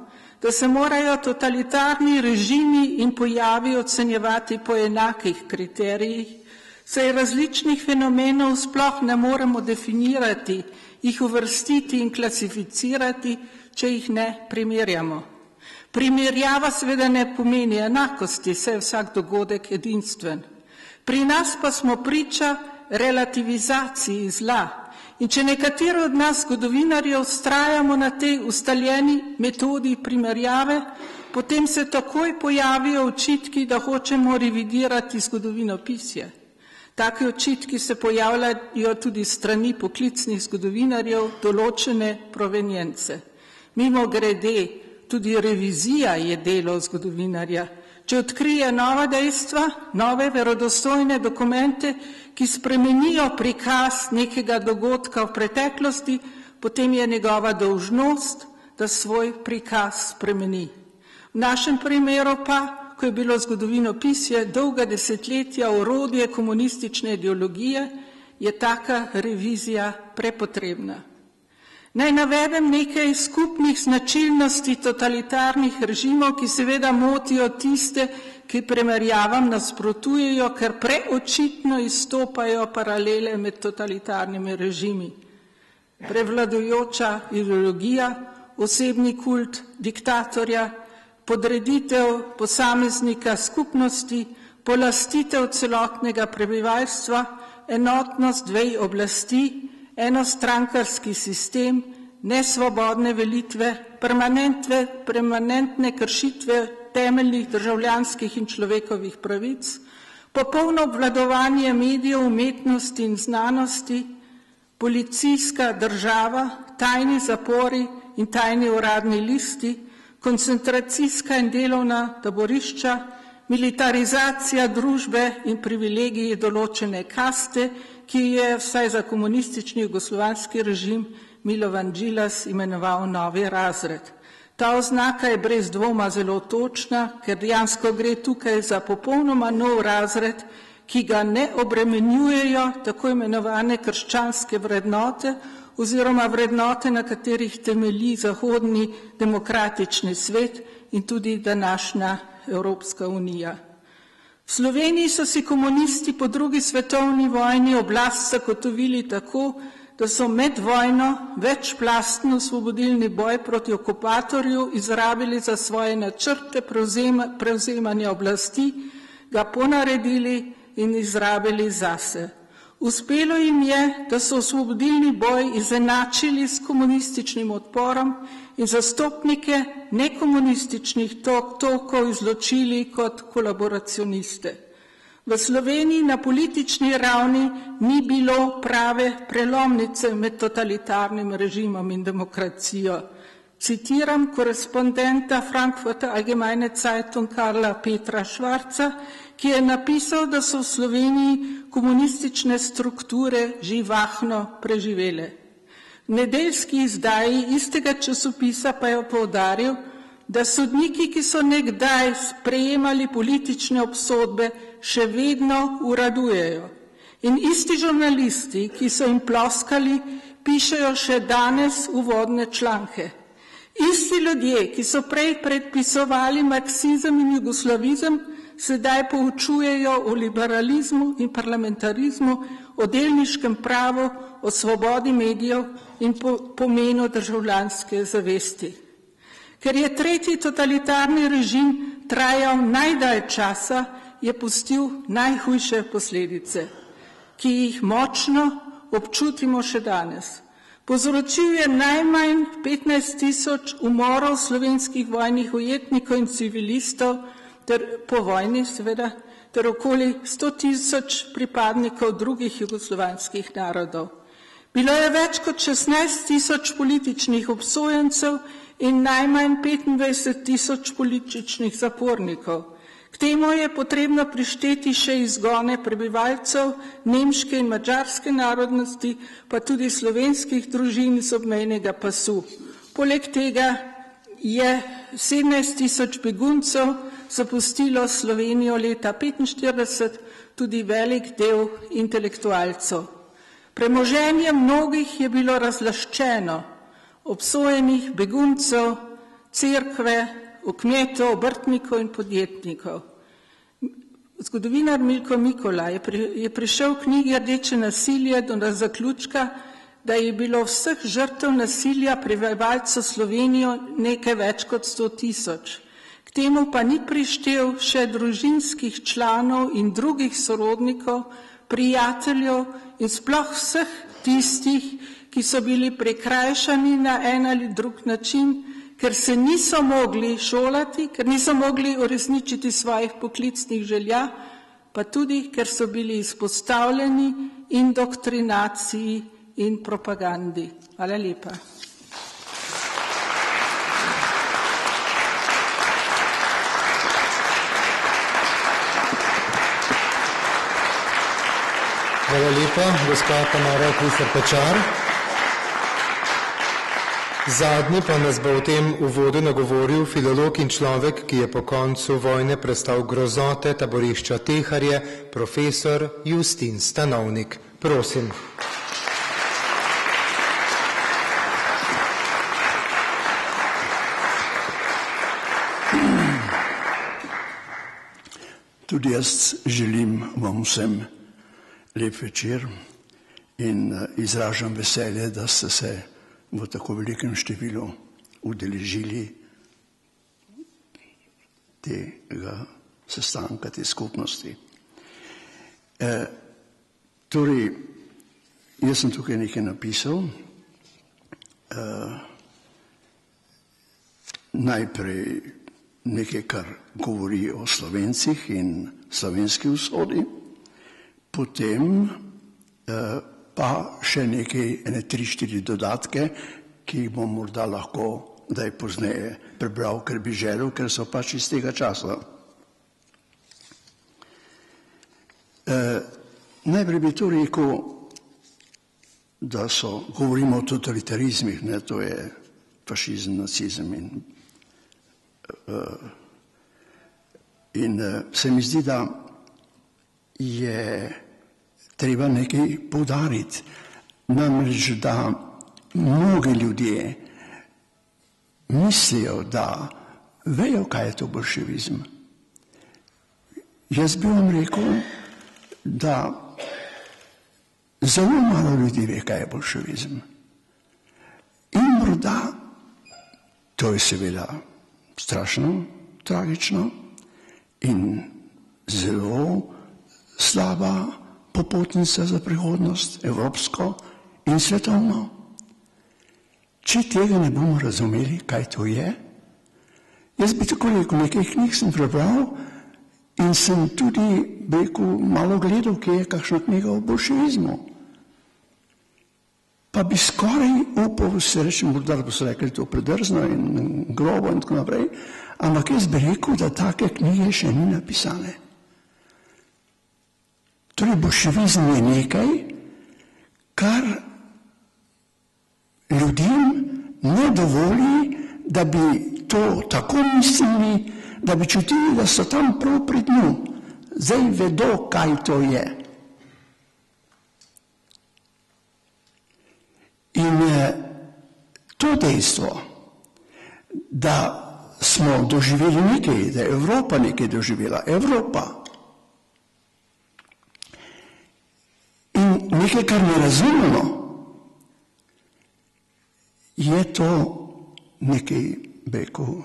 da se morajo totalitarni režimi in pojavi ocenjevati po enakih kriterijih, saj različnih fenomenov sploh ne moremo definirati, jih uvrstiti in klasificirati, če jih ne primerjamo. Primerjava seveda ne pomeni enakosti, saj je vsak dogodek edinstven. Pri nas pa smo priča relativizaciji zla. In če nekateri od nas zgodovinarjev vztrajamo na tej ustaljeni metodi primerjave, potem se takoj pojavijo očitki, da hočemo revidirati zgodovinopisje. Taki očitki se pojavljajo tudi strani poklicnih zgodovinarjev določene provenience. Mimogrede, tudi revizija je delo zgodovinarja. Če odkrije nova dejstva, nove verodostojne dokumente, ki spremenijo prikaz nekega dogodka v preteklosti, potem je njegova dolžnost, da svoj prikaz spremeni. V našem primeru pa, ko je bilo zgodovinopisje dolga desetletja orodje komunistične ideologije, je taka revizija prepotrebna. Naj navedem nekaj skupnih značilnosti totalitarnih režimov, ki seveda motijo tiste, ki primerjavam nasprotujejo, ker preočitno izstopajo paralele med totalitarnimi režimi. Prevladujoča ideologija, osebni kult diktatorja, podreditev posameznika skupnosti, polastitev celotnega prebivalstva, enotnost dveh oblasti, enostrankarski sistem, nesvobodne velitve, permanentne kršitve temeljnih državljanskih in človekovih pravic, popolno obvladovanje medijev, umetnosti in znanosti, policijska država, tajni zapori in tajni uradni listi, koncentracijska in delovna taborišča, militarizacija družbe in privilegiji določene kaste, ki je vsaj za komunistični jugoslovanski režim Milovan Đilas imenoval novi razred. Ta oznaka je brez dvoma zelo točna, ker dejansko gre tukaj za popolnoma nov razred, ki ga ne obremenjujejo tako imenovane krščanske vrednote oziroma vrednote, na katerih temelji zahodni demokratični svet in tudi današnja Evropska unija. V Sloveniji so si komunisti po drugi svetovni vojni oblast zagotovili tako, da so med vojno večplastno osvobodilni boj proti okupatorju izrabili za svoje načrte prevzemanja oblasti, ga ponaredili in izrabili zase. Uspelo jim je, da so osvobodilni boj izenačili s komunističnim odporom in zastopnike nekomunističnih tokov izločili kot kolaboracioniste. V Sloveniji na politični ravni ni bilo prave prelomnice med totalitarnim režimom in demokracijo. Citiram korespondenta Frankfurter Allgemeine Zeitung Karla Petra Schwarza, ki je napisal, da so v Sloveniji komunistične strukture živahno preživele. V nedeljski izdaji istega časopisa pa je poudaril, da sodniki, ki so nekdaj sprejemali politične obsodbe, še vedno uradujejo. In isti žurnalisti, ki so jim ploskali, pišejo še danes uvodne članke. Isti ljudje, ki so prej predpisovali marksizem in jugoslavizem, sedaj poučujejo o liberalizmu in parlamentarizmu, o delniškem pravu, o svobodi medijev in pomenu državljanske zavesti. Ker je tretji totalitarni režim trajal najdalj časa, je pustil najhujše posledice, ki jih močno občutimo še danes. Povzročil je najmanj 15.000 umorov slovenskih vojnih ujetnikov in civilistov, ter po vojni seveda, ter okoli 100.000 pripadnikov drugih jugoslovanskih narodov. Bilo je več kot 16.000 političnih obsojencev in najmanj 25.000 političnih zapornikov. K temu je potrebno prišteti še izgone prebivalcev nemške in madžarske narodnosti, pa tudi slovenskih družin z obmejnega pasu. Poleg tega je 17.000 beguncev zapustilo Slovenijo leta 1945, tudi velik del intelektualcev. Premoženje mnogih je bilo razlaščeno, obsojenih beguncev, cerkve, kmetov, obrtnikov in podjetnikov. Zgodovinar Milko Mikola je prišel v knjigi Rdeče nasilje do zaključka, da je bilo vseh žrtev nasilja prebivalcev Slovenijo nekaj več kot 100.000. K temu pa ni prištel še družinskih članov in drugih sorodnikov, prijateljev in sploh vseh tistih, ki so bili prikrajšani na en ali drug način, ker se niso mogli šolati, ker niso mogli uresničiti svojih poklicnih želja, pa tudi, ker so bili izpostavljeni indoktrinaciji in propagandi. Hvala lepa. Hvala lepa, gospa Tamara Kufer-Pečar. Zadnji pa nas bo v tem uvodu nagovoril filolog in človek, ki je po koncu vojne prestal grozote taborišča Teharje, profesor Justin Stanovnik. Prosim. Tudi jaz želim vam vsem lep večer in izražam veselje, da ste se v tako velikem številu udeležili tega sestanka, te skupnosti. Torej, jaz sem tukaj nekaj napisal. Najprej nekaj, kar govori o Slovencih in slovenski usodi, potem pa še nekaj, 3-4 dodatke, ki jih bom morda lahko daj pozneje prebral, ker bi želel, ker so pač iz tega časa. Najprej bi to rekel, da govorimo o totalitarizmih, to je fašizem, nacizem in se mi zdi, da je treba nekaj poudariti. Namreč, da mnogi ljudje mislijo, da vejo, kaj je to bolševizem. Jaz bi vam rekel, da zelo malo ljudi ve, kaj je bolševizem. In morda, to je seveda strašno, tragično in zelo slaba popotnica za prihodnost, evropsko in svetovno. Če tega ne bomo razumeli, kaj to je, jaz bi tako rekel, nekaj knjig sem prebral in sem tudi, rekel, malo gledal, kje je kakšna knjiga o bolševizmu. Pa bi skoraj upal se reči, morda bo se rekli to predrzno in grobo in tako naprej, ampak jaz bi rekel, da take knjige še ni napisane. Torej, bolševizem je nekaj, kar ljudem ne dovoli, da bi to tako mislili, da bi čutili, da so tam prav pred njo. Zdaj vedo, kaj to je. In to dejstvo, da smo doživeli nekaj, da je Evropa nekaj doživela. Evropa. In nekaj, kar ne razumemo, je to nekaj, beko,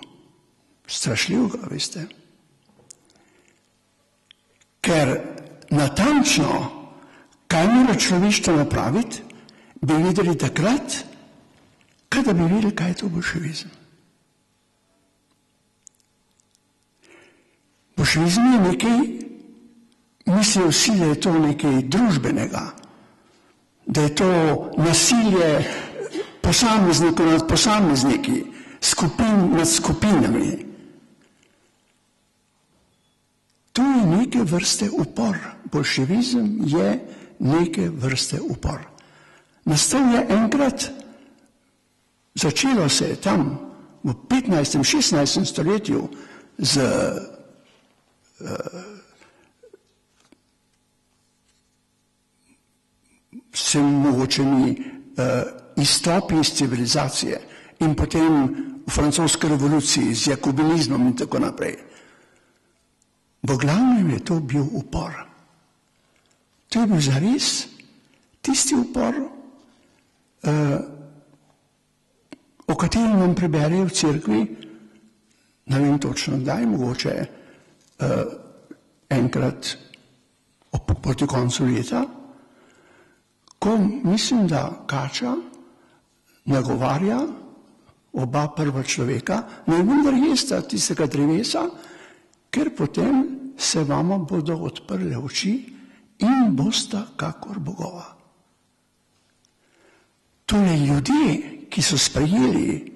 strašljivega, veste. Ker natančno, kaj mora človeštvo napraviti, bi videli takrat, kada bi videli, kaj je to boljševizem. Boljševizem je nekaj, mislijo vsi, da je to nekaj družbenega, da je to nasilje posameznikov nad posamezniki, skupin nad skupinami. To je neke vrste upor. Boljševizem je neke vrste upor. Nastal je enkrat, začelo se je tam v 15. 16. stoletju z vsem mogočimi izstopi iz civilizacije in potem v francoski revoluciji z jakobinizmom in tako naprej. V glavnem je to bil upor. To je bil zares tisti upor, o katerem nam preberejo v cerkvi, ne vem točno kdaj, mogoče enkrat proti koncu leta, ko mislim, da Kača nagovarja oba prva človeka, ne vendar jesta tistega drevesa, ker potem se vama bodo odprle oči in bosta kakor bogova. Tole ljudje, ki so sprejeli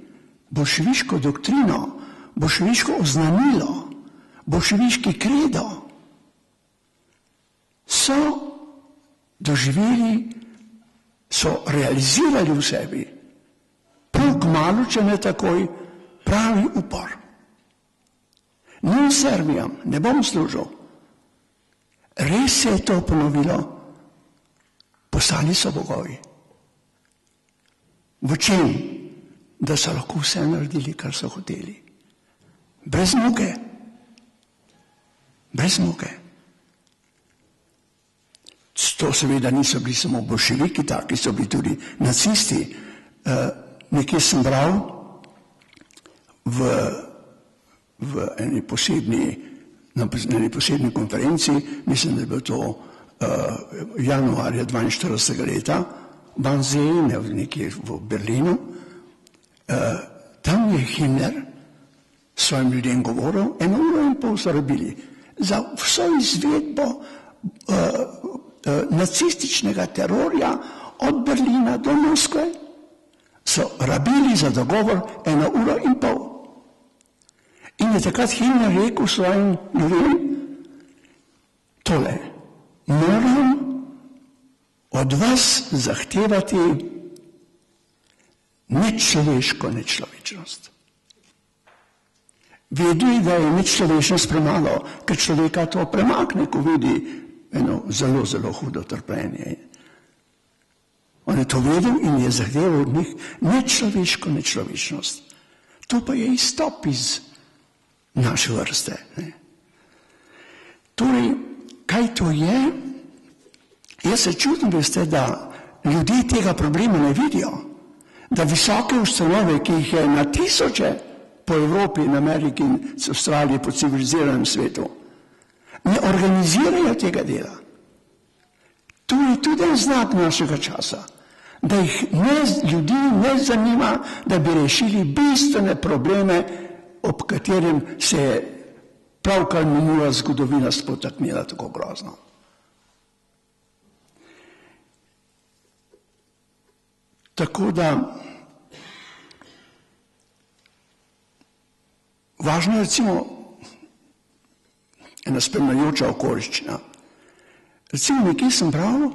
boljševiško doktrino, boljševiško oznanilo, boljševiški kredo, so doživeli, so realizirali v sebi, prav kmalu, če ne takoj, pravi upor. Ni Servijam, ne bom služil. Res se je to ponovilo, postali so bogovi. V čem? Da so lahko vse naredili, kar so hoteli. Brez muke. Brez muke. To seveda niso bili samo boljševiki, taki so bili tudi nacisti. Nekje sem bral v eni posebni konferenci, mislim, da je bilo to januarja 42. leta, Banzene, nekje v Berlinu, tam je Himmler svojim ljudem govoril, 1,5 ure so rabili za vso izvedbo nacističnega terorja od Berlina do Moskve, so rabili za dogovor 1,5 ure. In je takrat Himmler rekel svojim ljudem, tole, moram od vas zahtevati nečloveško nečlovečnost. Vedi, da je nečlovečnost premalo, ker človeka to premakne, ko vidi eno zelo, zelo hudo trpljenje. On je to vedel in je zahteval od njih nečloveško nečlovečnost. To pa je izstop iz naše vrste. Ne? Torej, kaj to je? Jaz se čutim, veste, da ljudje tega problema ne vidijo, da visoke ustanove, ki jih je na tisoče po Evropi in Ameriki in Avstraliji, po civiliziranem svetu, ne organizirajo tega dela. To je tudi en znak našega časa, da jih ljudi ne zanima, da bi rešili bistvene probleme, ob katerem se je pravkar minula zgodovina spotaknila tako grozno. Tako da, važno je recimo ena spremljajoča okoliščina. Recimo nekje sem bral,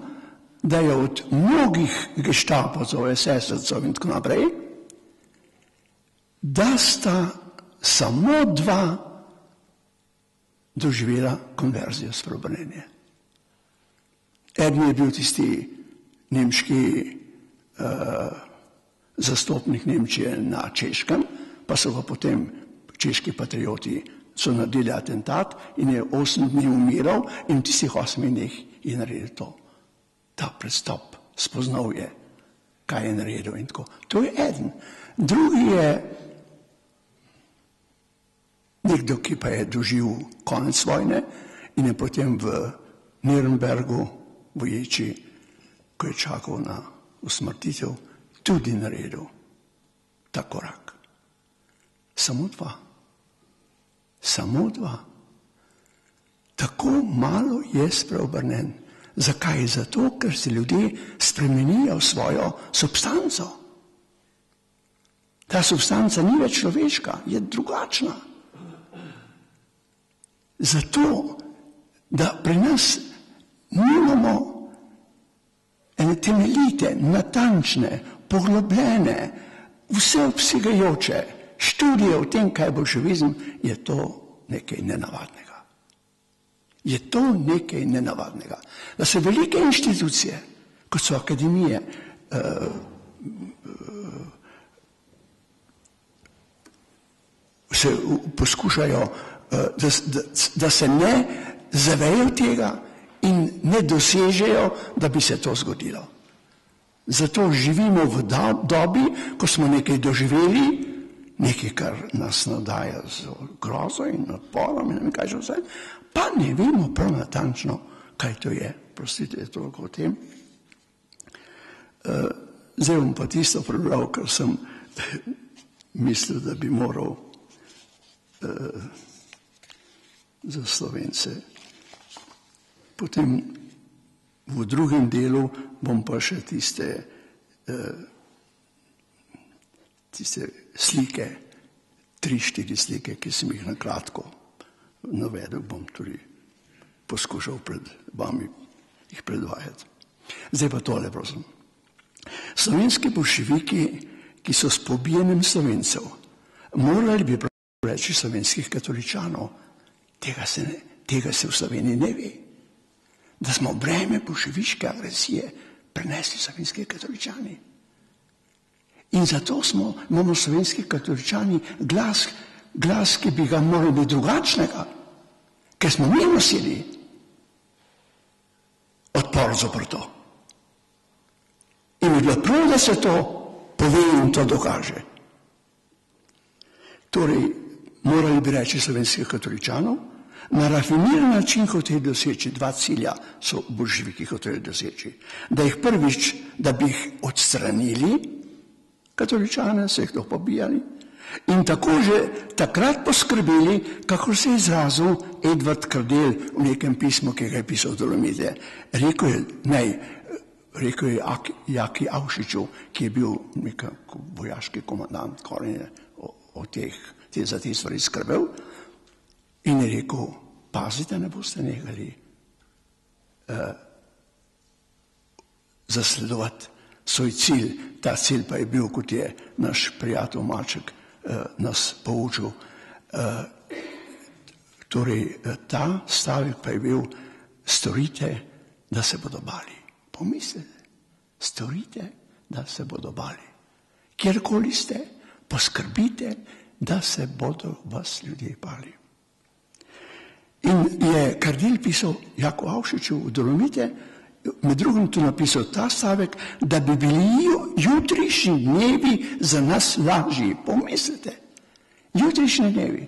da je od mnogih gestapovcev, SS-ovcev in tako naprej, da sta samo 2 doživela konverzijo, spreobrnenje. Eden je bil tisti nemški zastopnik Nemčije na Češkem, pa so pa potem češki patrioti so naredili atentat in je 8 dni umiral in v tistih 8 dneh je naredil to. Ta prestop, spoznal je, kaj je naredil in tako. To je eden. Drugi je nekdo, ki pa je doživel konec vojne in je potem v Nürnbergu, v Ječi, ko je čakal na usmrtitev, tudi naredil ta korak. Samo dva. Samo dva. Tako malo je spreobrnen. Zakaj? Zato, ker se ljudje spremenijo svojo substanco. Ta substanca ni več človeška, je drugačna. Zato, da pri nas nimamo ene temeljite, natančne, poglobljene, vseobsegajoče študije o tem, kaj je bolševizem, je to nekaj nenavadnega. Je to nekaj nenavadnega. Da se velike inštitucije, kot so akademije, se poskušajo, da se ne zavejo tega in ne dosežejo, da bi se to zgodilo. Zato živimo v dobi, ko smo nekaj doživeli, nekaj, kar nas navdaja z grozo in odporom in ne vem kaj že vse, pa ne vemo prav natančno, kaj to je. Prostite, je toliko o tem. Zdaj bom pa tisto prebral, kar sem mislil, da bi moral za Slovence. Potem v drugem delu bom pa še tiste slike, 3-4 slike, ki sem jih na kratko navedel, bom tudi poskušal pred vami jih predvajati. Zdaj pa tole, prosim. Slovenski bolševiki, ki so s pobijanjem Slovencev, morali bi reči slovenskih katoličanov, tega se v Sloveniji ne ve, da smo breme bolševiške agresije prenesli slovenski katoličani. In zato imamo slovenski katoličani glas, ki bi ga morali biti drugačnega, ker smo mi nosili odpor zopr to. In bi bilo prav, da se to pove in to dokaže. Torej, morali bi reči slovenskih katoličanov, na rafiniran način hoteli doseči dva cilja, so bolševiki hoteli doseči. Da jih prvič, da bi jih odstranili, katoličane, se jih to pobijali, in tako že takrat poskrbeli, kako se je izrazil Edvard Kardel v nekem pismu, ki ga je pisal Dolomite. Rekel je Jaki Avšiču, ki je bil nekako vojaški komandant, za te stvari skrbel, in je rekel, pazite, ne boste nehali zasledovati svoj cilj. Ta cilj pa je bil, kot je naš prijatelj Maček nas poučil. Torej, ta stavek pa je bil, storite, da se bodo bali. Pomislite, storite, da se bodo bali. Kjerkoli ste, poskrbite, da se bodo vas ljudje bali. In je Kardel pisal Jaku Avšiču v Dolomite, med drugim tu napisal ta stavek, da bi bili jutrišnji dnevi za nas lažji. Pomislite, jutrišnji dnevi,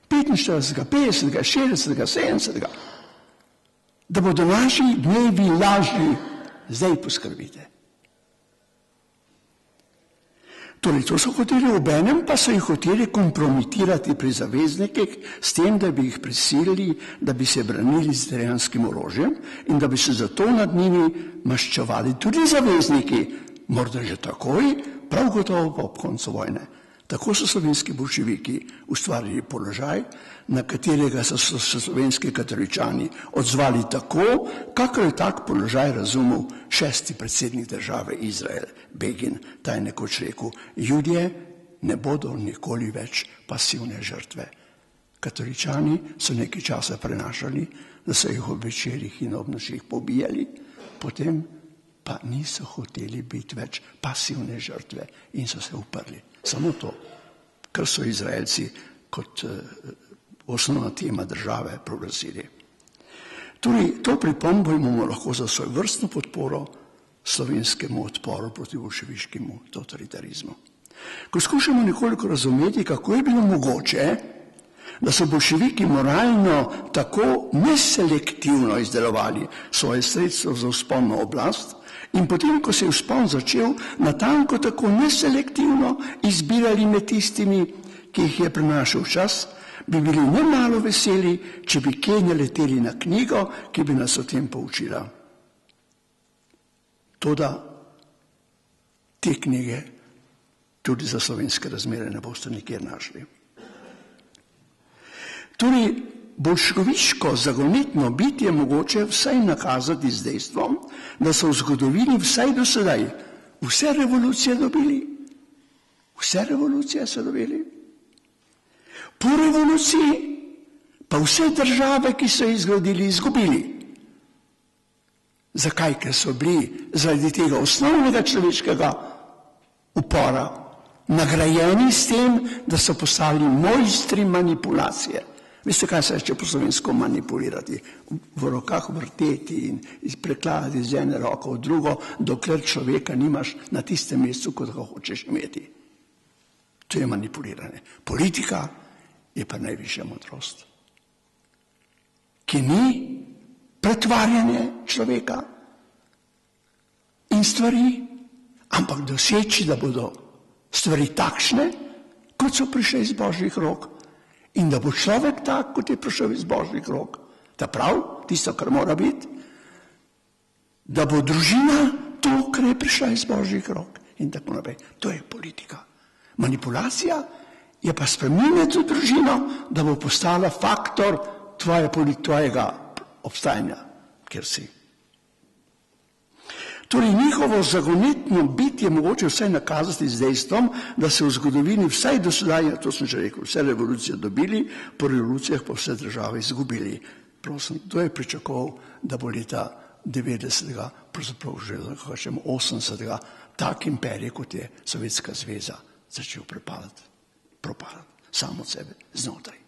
45., 50., 60., 70., da bodo naši dnevi lažji, zdaj poskrbite. Torej, to so hoteli obenem, pa so jih hoteli kompromitirati pri zaveznikih s tem, da bi jih prisilili, da bi se branili z italijanskim orožjem in da bi se zato nad njimi maščevali tudi zavezniki, morda že takoj, prav gotovo pa ob koncu vojne. Tako so slovenski bolševiki ustvarili položaj, na katerega so se slovenski katoličani odzvali tako, kakor je tak položaj razumel 6. predsednik države Izrael, Begin. Ta je nekoč rekel, Judje ne bodo nikoli več pasivne žrtve. Katoličani so nekaj časa prenašali, da so jih ob večerih in ob nočeh pobijali, potem pa niso hoteli biti več pasivne žrtve in so se uprli. Samo to. kar so Izraelci kot osnovna tema države proglasili. Torej, to pripombo imamo lahko za svoj vrstno podporo slovenskemu odporu proti bolševiškemu totalitarizmu. Ko skušamo nekoliko razumeti, kako je bilo mogoče, da so bolševiki moralno tako neselektivno izdelovali svoje sredstvo za vzpon na oblast in potem, ko se je vzpon začel, natanko tako neselektivno izbirali med tistimi, ki jih je prenašal čas, bi bili nemalo veseli, če bi kje naleteli na knjigo, ki bi nas o tem poučila. Toda te knjige tudi za slovenske razmere ne boste nikjer našli. Torej, bolševiško zagonetno bitje mogoče vsaj nakazati z dejstvom, da so v zgodovini vsaj do sedaj vse revolucije dobili. Vse revolucije so dobili. Po revoluciji pa vse države, ki so jih zgradili, izgubili. Zakaj? Ker so bili zaradi tega osnovnega človeškega upora nagrajeni s tem, da so postali mojstri manipulacije. Veste, kaj se reče po slovensko manipulirati? V rokah vrteti in prekladati z ene roko v drugo, dokler človeka nimaš na tistem mestu, kot ga hočeš imeti. To je manipuliranje. Politika je pa najvišja modrost, ki ni pretvarjanje človeka in stvari, ampak doseči, da bodo stvari takšne, kot so prišle iz Božjih rok in da bo človek tak, kot je prišel iz Božjih rok. Ta prav, tisto, kar mora biti, da bo družina to, kar je prišla iz Božjih rok in tako naprej. To je politika. Manipulacija je pa spremeniti v družino, da bo postala faktor tvojega obstajanja, kjer si. Torej, njihovo zagonetno bitje mogoče vsaj nakazati z dejstvom, da se v zgodovini vsaj do sedaj, to sem že rekel, vse revolucije dobili, po revolucijah pa vse države izgubili. Prosim, to je pričakoval, da bo leta 90. pravzaprav že 80. tak imperij, kot je Sovjetska zveza, začel propadati, samo od sebe, znotraj.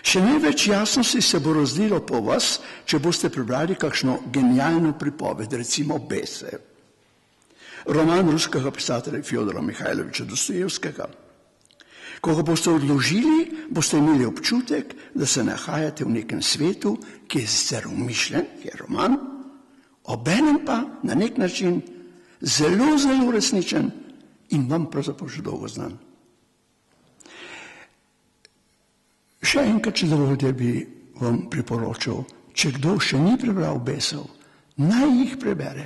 Še največ jasnosti se bo razlilo po vas, če boste prebrali kakšno genialno pripoved, recimo Bese. Roman ruskega pisatelja Fjodora Mihajloviča Dostojevskega. Ko ga boste odložili, boste imeli občutek, da se nahajate v nekem svetu, ki je sicer umišljen, ki je roman, obenem pa na nek način zelo, zelo resničen in vam pravzaprav že dolgo znan. Še enkrat, če dovolite, bi vam priporočal, če kdo še ni prebral Besov, naj jih prebere.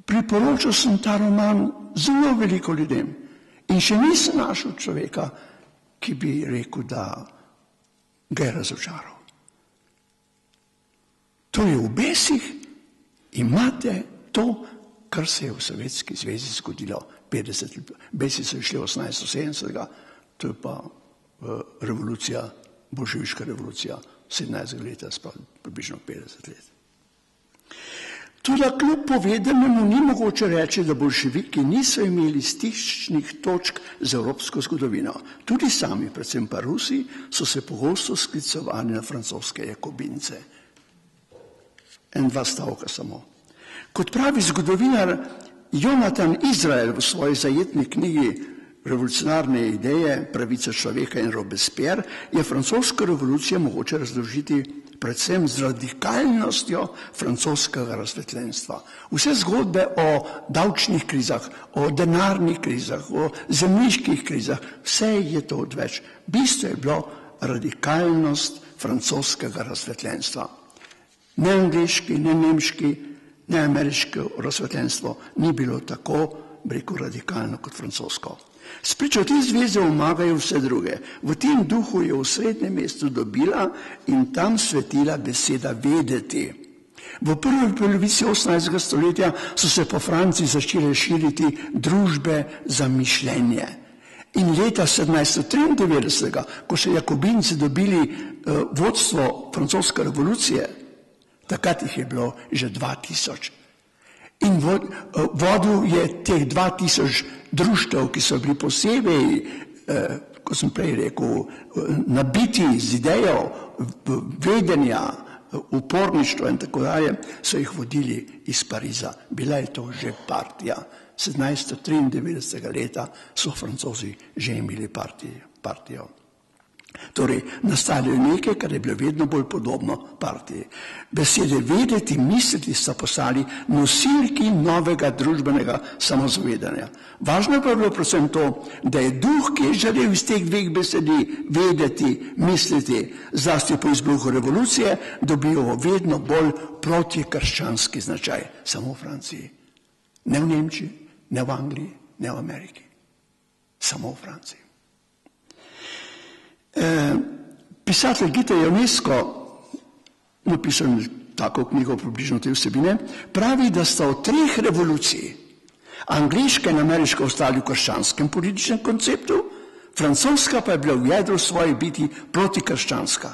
Priporočal sem ta roman zelo veliko ljudem in še nisem našel človeka, ki bi rekel, da ga je razočaral. Torej, v Besih imate to, kar se je v Sovjetski zvezi zgodilo 50 let. Besi so išli 1870, to je pa revolucija, bolševiška revolucija 17. leta, približno 50 let. Tudi kljub povedanemu ni mogoče reči, da bolševiki niso imeli stičnih točk z evropsko zgodovino. Tudi sami, predvsem pa Rusi, so se pogosto sklicovali na francoske jakobince. 2 stavka samo. Kot pravi zgodovinar Jonathan Izrael v svoji zajetni knjigi Revolucionarne ideje, pravice človeka in Robespierre, je francosko revolucijo mogoče razložiti predvsem z radikalnostjo francoskega razsvetljenstva. Vse zgodbe o davčnih krizah, o denarnih krizah, o zemljiških krizah, vse je to odveč. Bistvo je bilo radikalnost francoskega razsvetljenstva. Ne angliški, ne nemški, ne ameriško razsvetljenstvo ni bilo tako, radikalno kot francosko. Spričo te zveze omagajo vse druge. V tem duhu je v srednjem mestu dobila in tam svetila beseda vedeti. V prvi polovici 18. stoletja so se po Franciji začele širiti družbe za mišljenje. In leta 1793, ko so jakobinci dobili vodstvo francoske revolucije, takrat jih je bilo že 2000. In vodil je teh 2000 društev, ki so bili posebej, kot sem prej rekel, nabiti z idejo vedenja, uporništva in tako dalje, so jih vodili iz Pariza. Bila je to že partija. 1793. leta so Francozi že imeli partijo. Torej, nastalo je nekaj, kar je bilo vedno bolj podobno partiji. Besede vedeti, misliti sta postali nosilki novega družbenega samozavedanja. Važno pa je bilo predvsem to, da je duh, ki je žarel iz teh dveh besedi, vedeti, misliti, zlasti po izbruhu revolucije, dobijo vedno bolj protikrščanski značaj. Samo v Franciji. Ne v Nemčiji, ne v Angliji, ne v Ameriki. Samo v Franciji. Pisatelj Gita Ionesco, napisal tako knjigo približno te vsebine, pravi, da sta od 3 revolucij, angleška in ameriška, ostali v krščanskem političnem konceptu, francoska pa je bila v jedru svoje biti protikrščanska.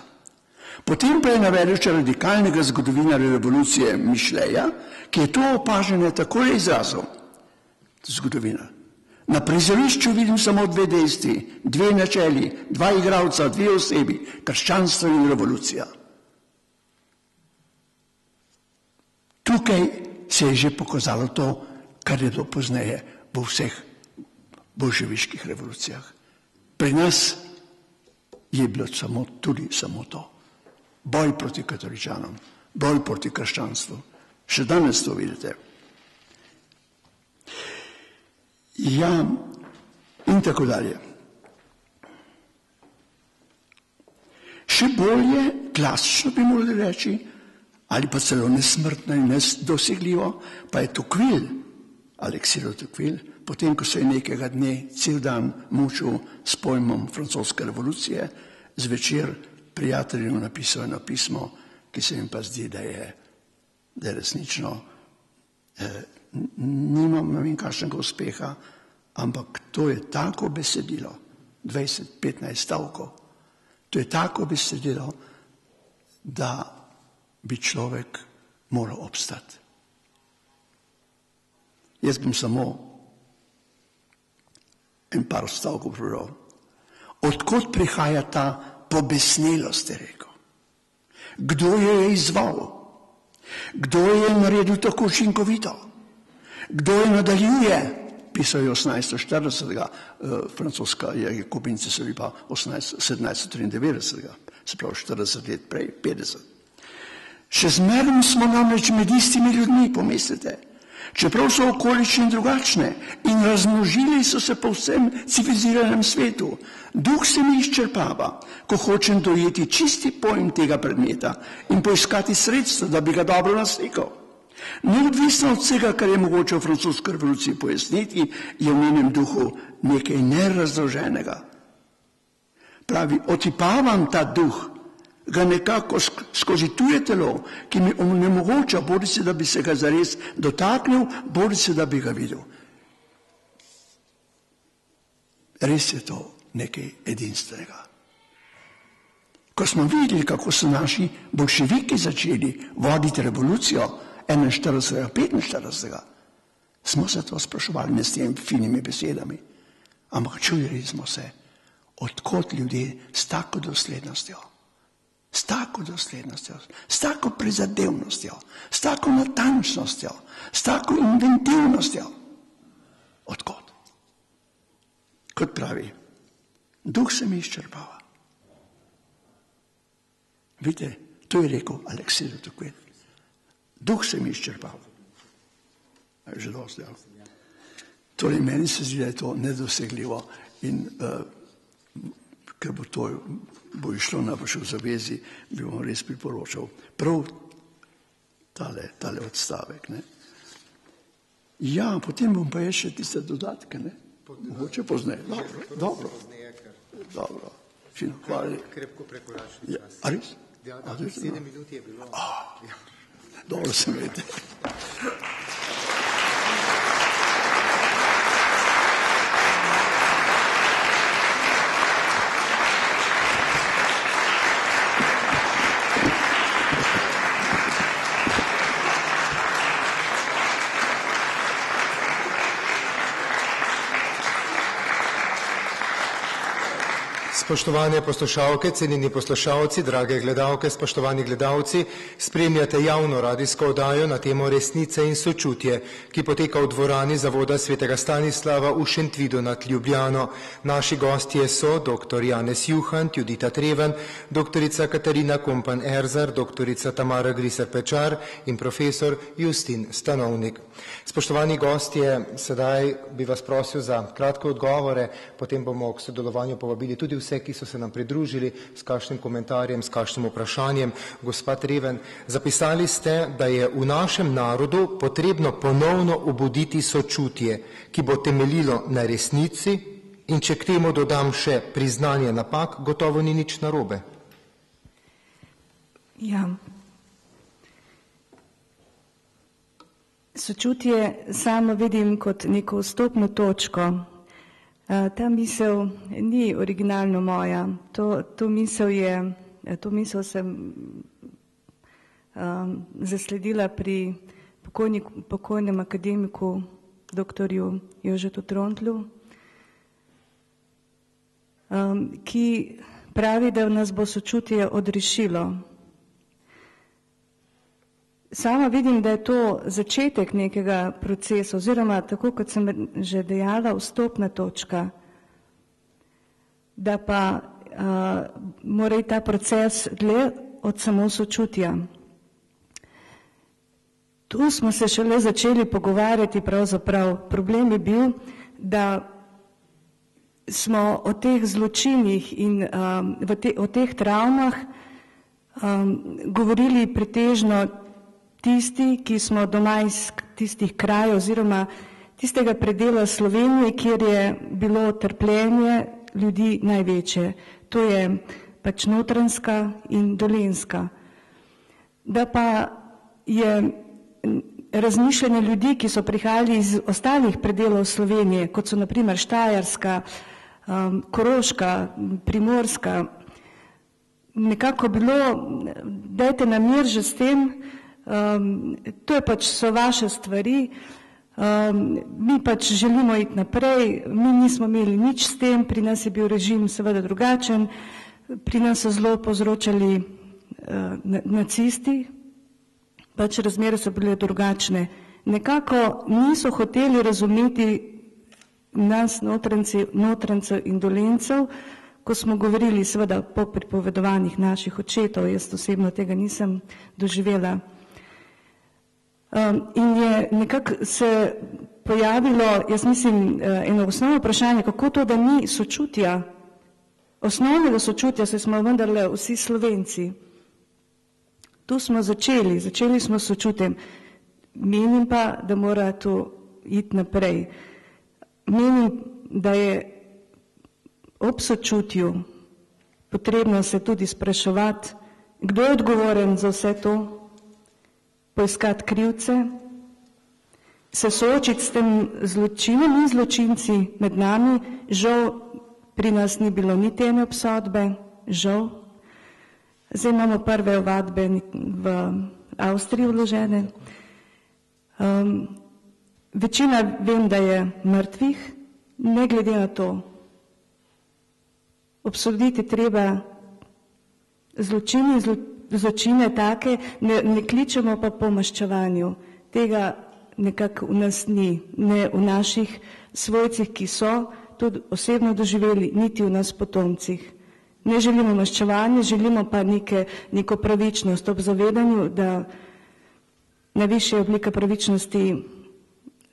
Potem pa je navedel še radikalnega zgodovinarja revolucije Mišleja, ki je to opažanje takole izrazil. Zgodovinar. Na prizorišču vidim samo 2 dejstvi, 2 načeli, 2 igralca, 2 osebi, krščanstvo in revolucija. Tukaj se je že pokazalo to, kar je to pozneje v vseh bolševiških revolucijah. Pri nas je bilo tudi samo to. Boj proti katoličanom, boj proti krščanstvu. Še danes to vidite. Ja, in tako dalje. Še bolje, klasično bi morali reči, ali pa celo nesmrtno in nedosegljivo, pa je Tocqueville, Alexis de Tocqueville, potem, ko se je nekega dne cel dan mučil s pojmom francoske revolucije, zvečer prijatelju napisal eno pismo, ki se jim pa zdi, da je resnično nimam, ne vem kakšnega uspeha, ampak to je tako besedilo, 20-15 stavkov, to je tako besedilo, da bi človek moral obstati. Jaz bom samo en par stavkov prebral. Odkot prihaja ta pobesnelost, je rekel? Kdo jo je izval? Kdo jo je naredil tako učinkovito? Kdo jo nadaljuje? Pisal je 1840. Francoska je Kubinci so bili pa 1793. Se pravi 40 let prej, 50. Še zmerno smo namreč med istimi ljudmi, pomislite. Čeprav so okoliščine drugačne in razmnožili so se po vsem civiliziranem svetu. Duh se mi izčrpava, ko hočem dojeti čisti pojem tega predmeta in poiskati sredstvo, da bi ga dobro naslikal. Neodvisno od vsega, kar je mogoče v francoski revoluciji pojasniti, je v njenem duhu nekaj nerazloženega. Pravi, otipavam ta duh, ga nekako skozi tuje telo, ki mi onemogoča, bodi se, da bi se ga zares dotaknil, bodi se, da bi ga videl. Res je to nekaj edinstvenega. Ko smo videli, kako so naši bolševiki začeli voditi revolucijo 41-45, smo se to spraševali, ne s temi finimi besedami, ampak čudili smo se, odkot ljudje s tako doslednostjo, s tako prizadevnostjo, s tako natančnostjo, s tako inventivnostjo. Odkot? Kot pravi, duh se mi izčrpava. Vidite, to je rekel Alexis de Tocqueville. Duh se mi izčrpava. Že dosti, ja. Torej, meni se zdi, da je to nedosegljivo in ker bo išlo na vašo zavezi, bi vam res priporočal prav tale odstavek. Ne? Ja, potem bom pa še tiste dodatke, ne? Mogoče pozneje. Dobro. Fino, hvala. Krepko prekoračen čas. A res? Ja, 7 minut je bilo. Dobro se vede. Spoštovane poslušalke, cenjeni poslušalci, drage gledalke, spoštovani gledalci, spremljate javno radijsko oddajo na temo Resnice in sočutje, ki poteka v dvorani Zavoda svetega Stanislava v Šentvidu nad Ljubljano. Naši gostje so dr. Janez Juhant, Judita Treven, dr. Katarina Kompan-Erzar, dr. Tamara Griser-Pečar in profesor Justin Stanovnik. Spoštovani gostje, sedaj bi vas prosil za kratke odgovore, potem bomo k sodelovanju povabili tudi vse, ki so se nam pridružili s kakšnim komentarjem, s kakšnim vprašanjem. Gospa Treven, zapisali ste, da je v našem narodu potrebno ponovno obuditi sočutje, ki bo temeljilo na resnici, in če k temu dodam še priznanje napak, gotovo ni nič narobe. Ja. Sočutje samo vidim kot neko vstopno točko. Ta misel ni originalno moja. To misel sem zasledila pri pokojnem akademiku dr. Jožetu Trontlu, ki pravi, da nas bo sočutje odrešilo. Sama vidim, da je to začetek nekega procesa, oziroma tako kot sem že dejala, vstopna točka, da pa mora iti ta proces dlje od samo sočutja. Tu smo se šele začeli pogovarjati pravzaprav. Problem je bil, da smo o teh zločinih in o teh travmah govorili pretežno tisti, ki smo doma iz tistih krajev oziroma tistega predela Slovenije, kjer je bilo trpljenje ljudi največje. To je pač Notranjska in Dolenjska. Da pa je razmišljanje ljudi, ki so prihajali iz ostalih predelov Slovenije, kot so na primer Štajerska, Koroška, Primorska, nekako bilo, dajte na mir že s tem, to je pač so vaše stvari, mi pač želimo iti naprej, mi nismo imeli nič s tem, pri nas je bil režim seveda drugačen, pri nas so zelo povzročali nacisti, pač razmere so bile drugačne. Nekako niso hoteli razumeti nas, Notranjcev in Dolenjcev, ko smo govorili seveda po pripovedovanjih naših očetov, jaz osebno tega nisem doživela. In je nekako se pojavilo, jaz mislim, eno osnovno vprašanje, kako to, da ni sočutja, osnovnega sočutja, saj smo vendarle vsi Slovenci. Tu smo začeli smo s sočutjem. Menim pa, da mora to iti naprej. Menim, da je ob sočutju potrebno se tudi spraševati, kdo je odgovoren za vse to, poiskati krivce, se soočiti s tem zločinom in zločinci med nami. Žal pri nas ni bilo niti ene obsodbe, žal. Zdaj imamo prve ovadbe v Avstriji vložene. Večina vem, da je mrtvih, ne glede na to. Obsoditi treba zločine take, ne kličemo pa po maščevanju. Tega nekako v nas ni, ne v naših svojcih, ki so tudi osebno doživeli, niti v nas potomcih. Ne želimo maščevanja, želimo pa neko pravičnost ob zavedanju, da najvišja oblika pravičnosti,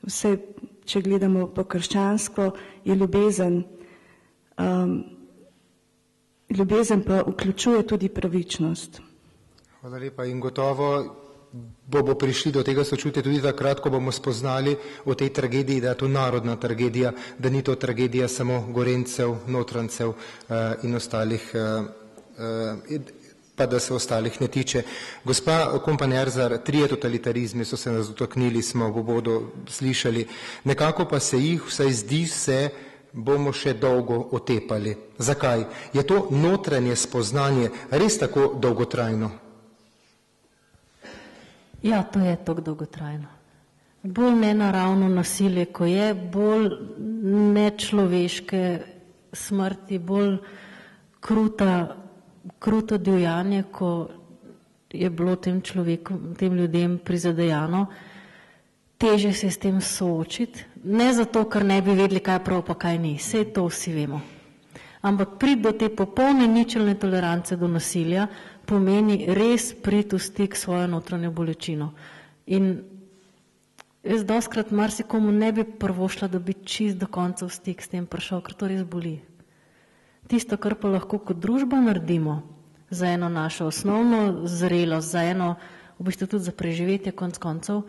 vse, če gledamo po krščansko, je ljubezen. Ljubezen pa vključuje tudi pravičnost. Hvala lepa in gotovo bomo prišli do tega sočutja tudi takrat, ko bomo spoznali o tej tragediji, da je to narodna tragedija, da ni to tragedija samo Gorenjcev, Notranjcev in ostalih, pa da se ostalih ne tiče. Gospa Kompan-Erzar, 3 totalitarizmi so se nas dotaknili, smo v uvodu slišali, nekako pa se jih, vsaj zdi se, bomo še dolgo otepali. Zakaj? Je to notranje spoznanje res tako dolgotrajno? Ja, to je tako dolgotrajno. Bolj nenaravno nasilje, ko je, bolj nečloveške smrti, bolj kruto divjanje, ko je bilo tem ljudem prizadejano, teže se s tem soočiti, ne zato, ker ne bi vedeli, kaj je prav, pa kaj ni, saj to vsi vemo. Ampak priti do te popolne ničelne tolerance do nasilja pomeni res priti v stik s svojo notranjo bolečino. In jaz dostkrat marsikomu ne bi prvošla, da bi čist do konca v stik s tem prišel, ker to res boli. Tisto, kar pa lahko kot družba naredimo za eno našo osnovno zrelost, za eno, v bistvu tudi za preživetje konc koncev,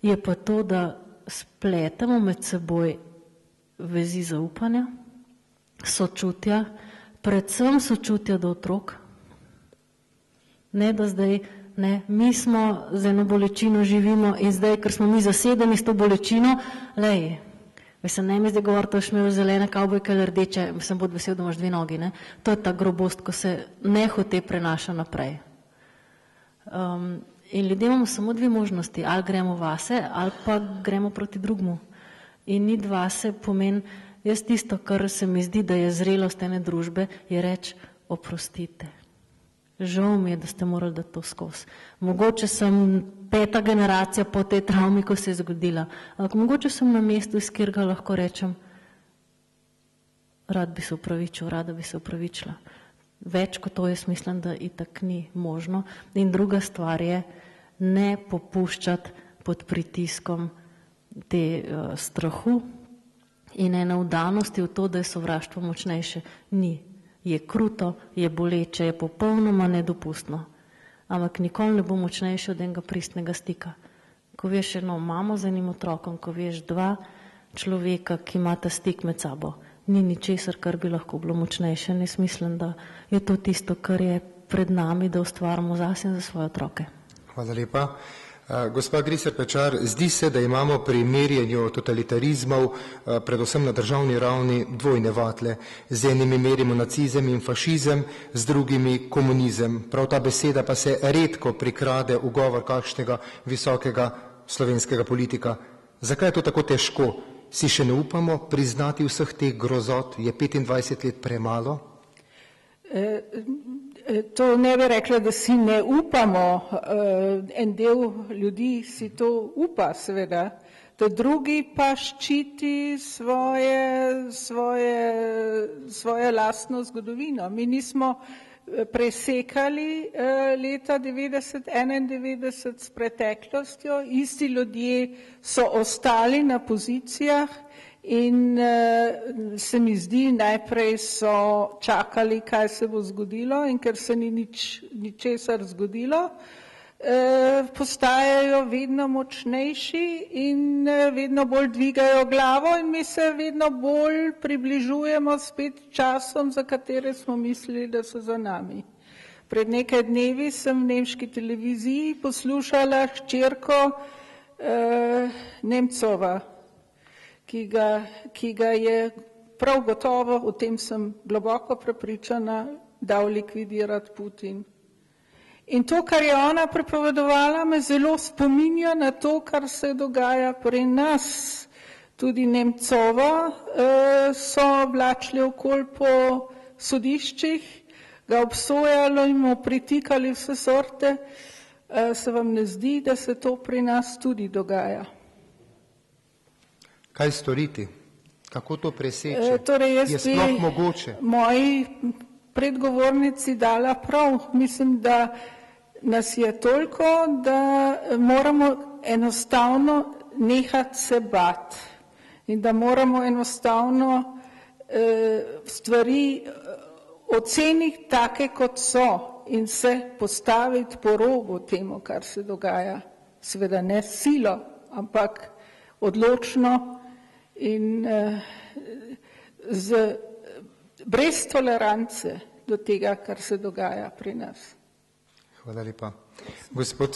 je pa to, da spletemo med seboj vezi zaupanja, sočutja, predvsem sočutja do otrok. Ne, da zdaj, ne, mi smo z eno bolečino živimo in zdaj, ker smo mi zasedeni s to bolečino, lej, mislim, ne mi zdaj govoriti, da šmejo zelene kavbojke ali rdeče, mislim, bod vesel, da imaš dve nogi, ne. To je ta grobost, ko se nehote prenaša naprej. In ljudje imamo samo dve možnosti, ali gremo vase, ali pa gremo proti drugmu. In ni vase pomeni, jaz tisto, kar se mi zdi, da je zrelost ene družbe, je reči, oprostite. Žal mi je, da ste morali dati to skozi. Mogoče sem 5. generacija po tej travmi, ko se je zgodila, ampak mogoče sem na mestu, iz kjerga lahko rečem, rad bi se opravičil, rada bi se opravičila. Več kot to jaz mislim, da itak ni možno. In druga stvar je, ne popuščati pod pritiskom te strahu in ene vdanosti v to, da je sovraštvo močnejše. Ni. Je kruto, je boleče, je popolnoma nedopustno. Ampak nikoli ne bo močnejše od enega pristnega stika. Ko veš eno mamo z enim otrokom, ko veš dva človeka, ki imata stik med sabo, ni ničesar, kar bi lahko bilo močnejše. Ne mislim, da je to tisto, kar je pred nami, da ustvarimo zase in za svoje otroke. Hvala lepa. Gospa Griser Pečar, zdi se, da imamo pri merjenju totalitarizmov, predvsem na državni ravni, dvojne vatle. Z enimi merimo nacizem in fašizem, z drugimi komunizem. Prav ta beseda pa se redko prikrade v govor kakšnega visokega slovenskega politika. Zakaj je to tako težko? Si še ne upamo priznati vseh teh grozot? Je 25 let premalo? To ne bi rekla, da si ne upamo. En del ljudi si to upa, seveda. Da drugi pa ščiti svoje lastno zgodovino. Mi nismo presekali leta 90-91 s preteklostjo, isti ljudje so ostali na pozicijah in se mi zdi, najprej so čakali, kaj se bo zgodilo, in ker se ni ničesar zgodilo, postajajo vedno močnejši in vedno bolj dvigajo glavo in mi se vedno bolj približujemo spet časom, za katere smo mislili, da so za nami. Pred nekaj dnevi sem v nemški televiziji poslušala hčerko Nemcova, ki ga je prav gotovo, o tem sem globoko prepričana, dal likvidirati Putin. In to, kar je ona prepovedovala, me zelo spominja na to, kar se dogaja pri nas. Tudi Nemcova so vlačili okoli po sodiščih, ga obsojali in mu pritikali vse sorte. Se vam ne zdi, da se to pri nas tudi dogaja? Kaj storiti? Kako to preseči? Torej je sploh mogoče? Moji predgovornici dala prav. Mislim, da nas je toliko, da moramo enostavno nehati se bati in da moramo enostavno stvari oceniti take, kot so, in se postaviti po robu temu, kar se dogaja. Seveda ne silo, ampak odločno in brez tolerance do tega, kar se dogaja pri nas. Hvala lepa. Gospod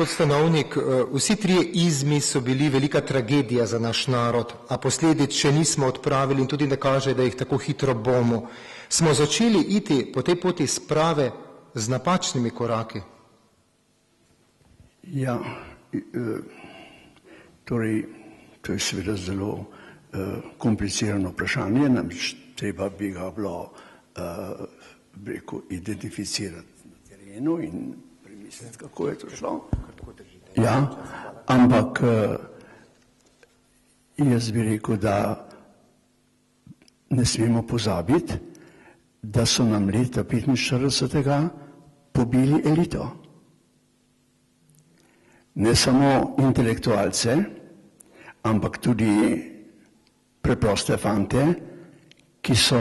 Stanovnik, vsi trije izmi so bili velika tragedija za naš narod, a posledic še nismo odpravili in tudi ne kaže, da jih tako hitro bomo. Smo začeli iti po tej poti sprave z napačnimi koraki? Ja, Torej, to je seveda zelo komplicirano vprašanje, namreč treba bi ga bilo identificirati na terenu in premisliti, kako je to šlo. Ja, ampak jaz bi rekel, da ne smemo pozabiti, da so nam leta 45. pobili elito. Ne samo intelektualce, ampak tudi preproste fante, ki so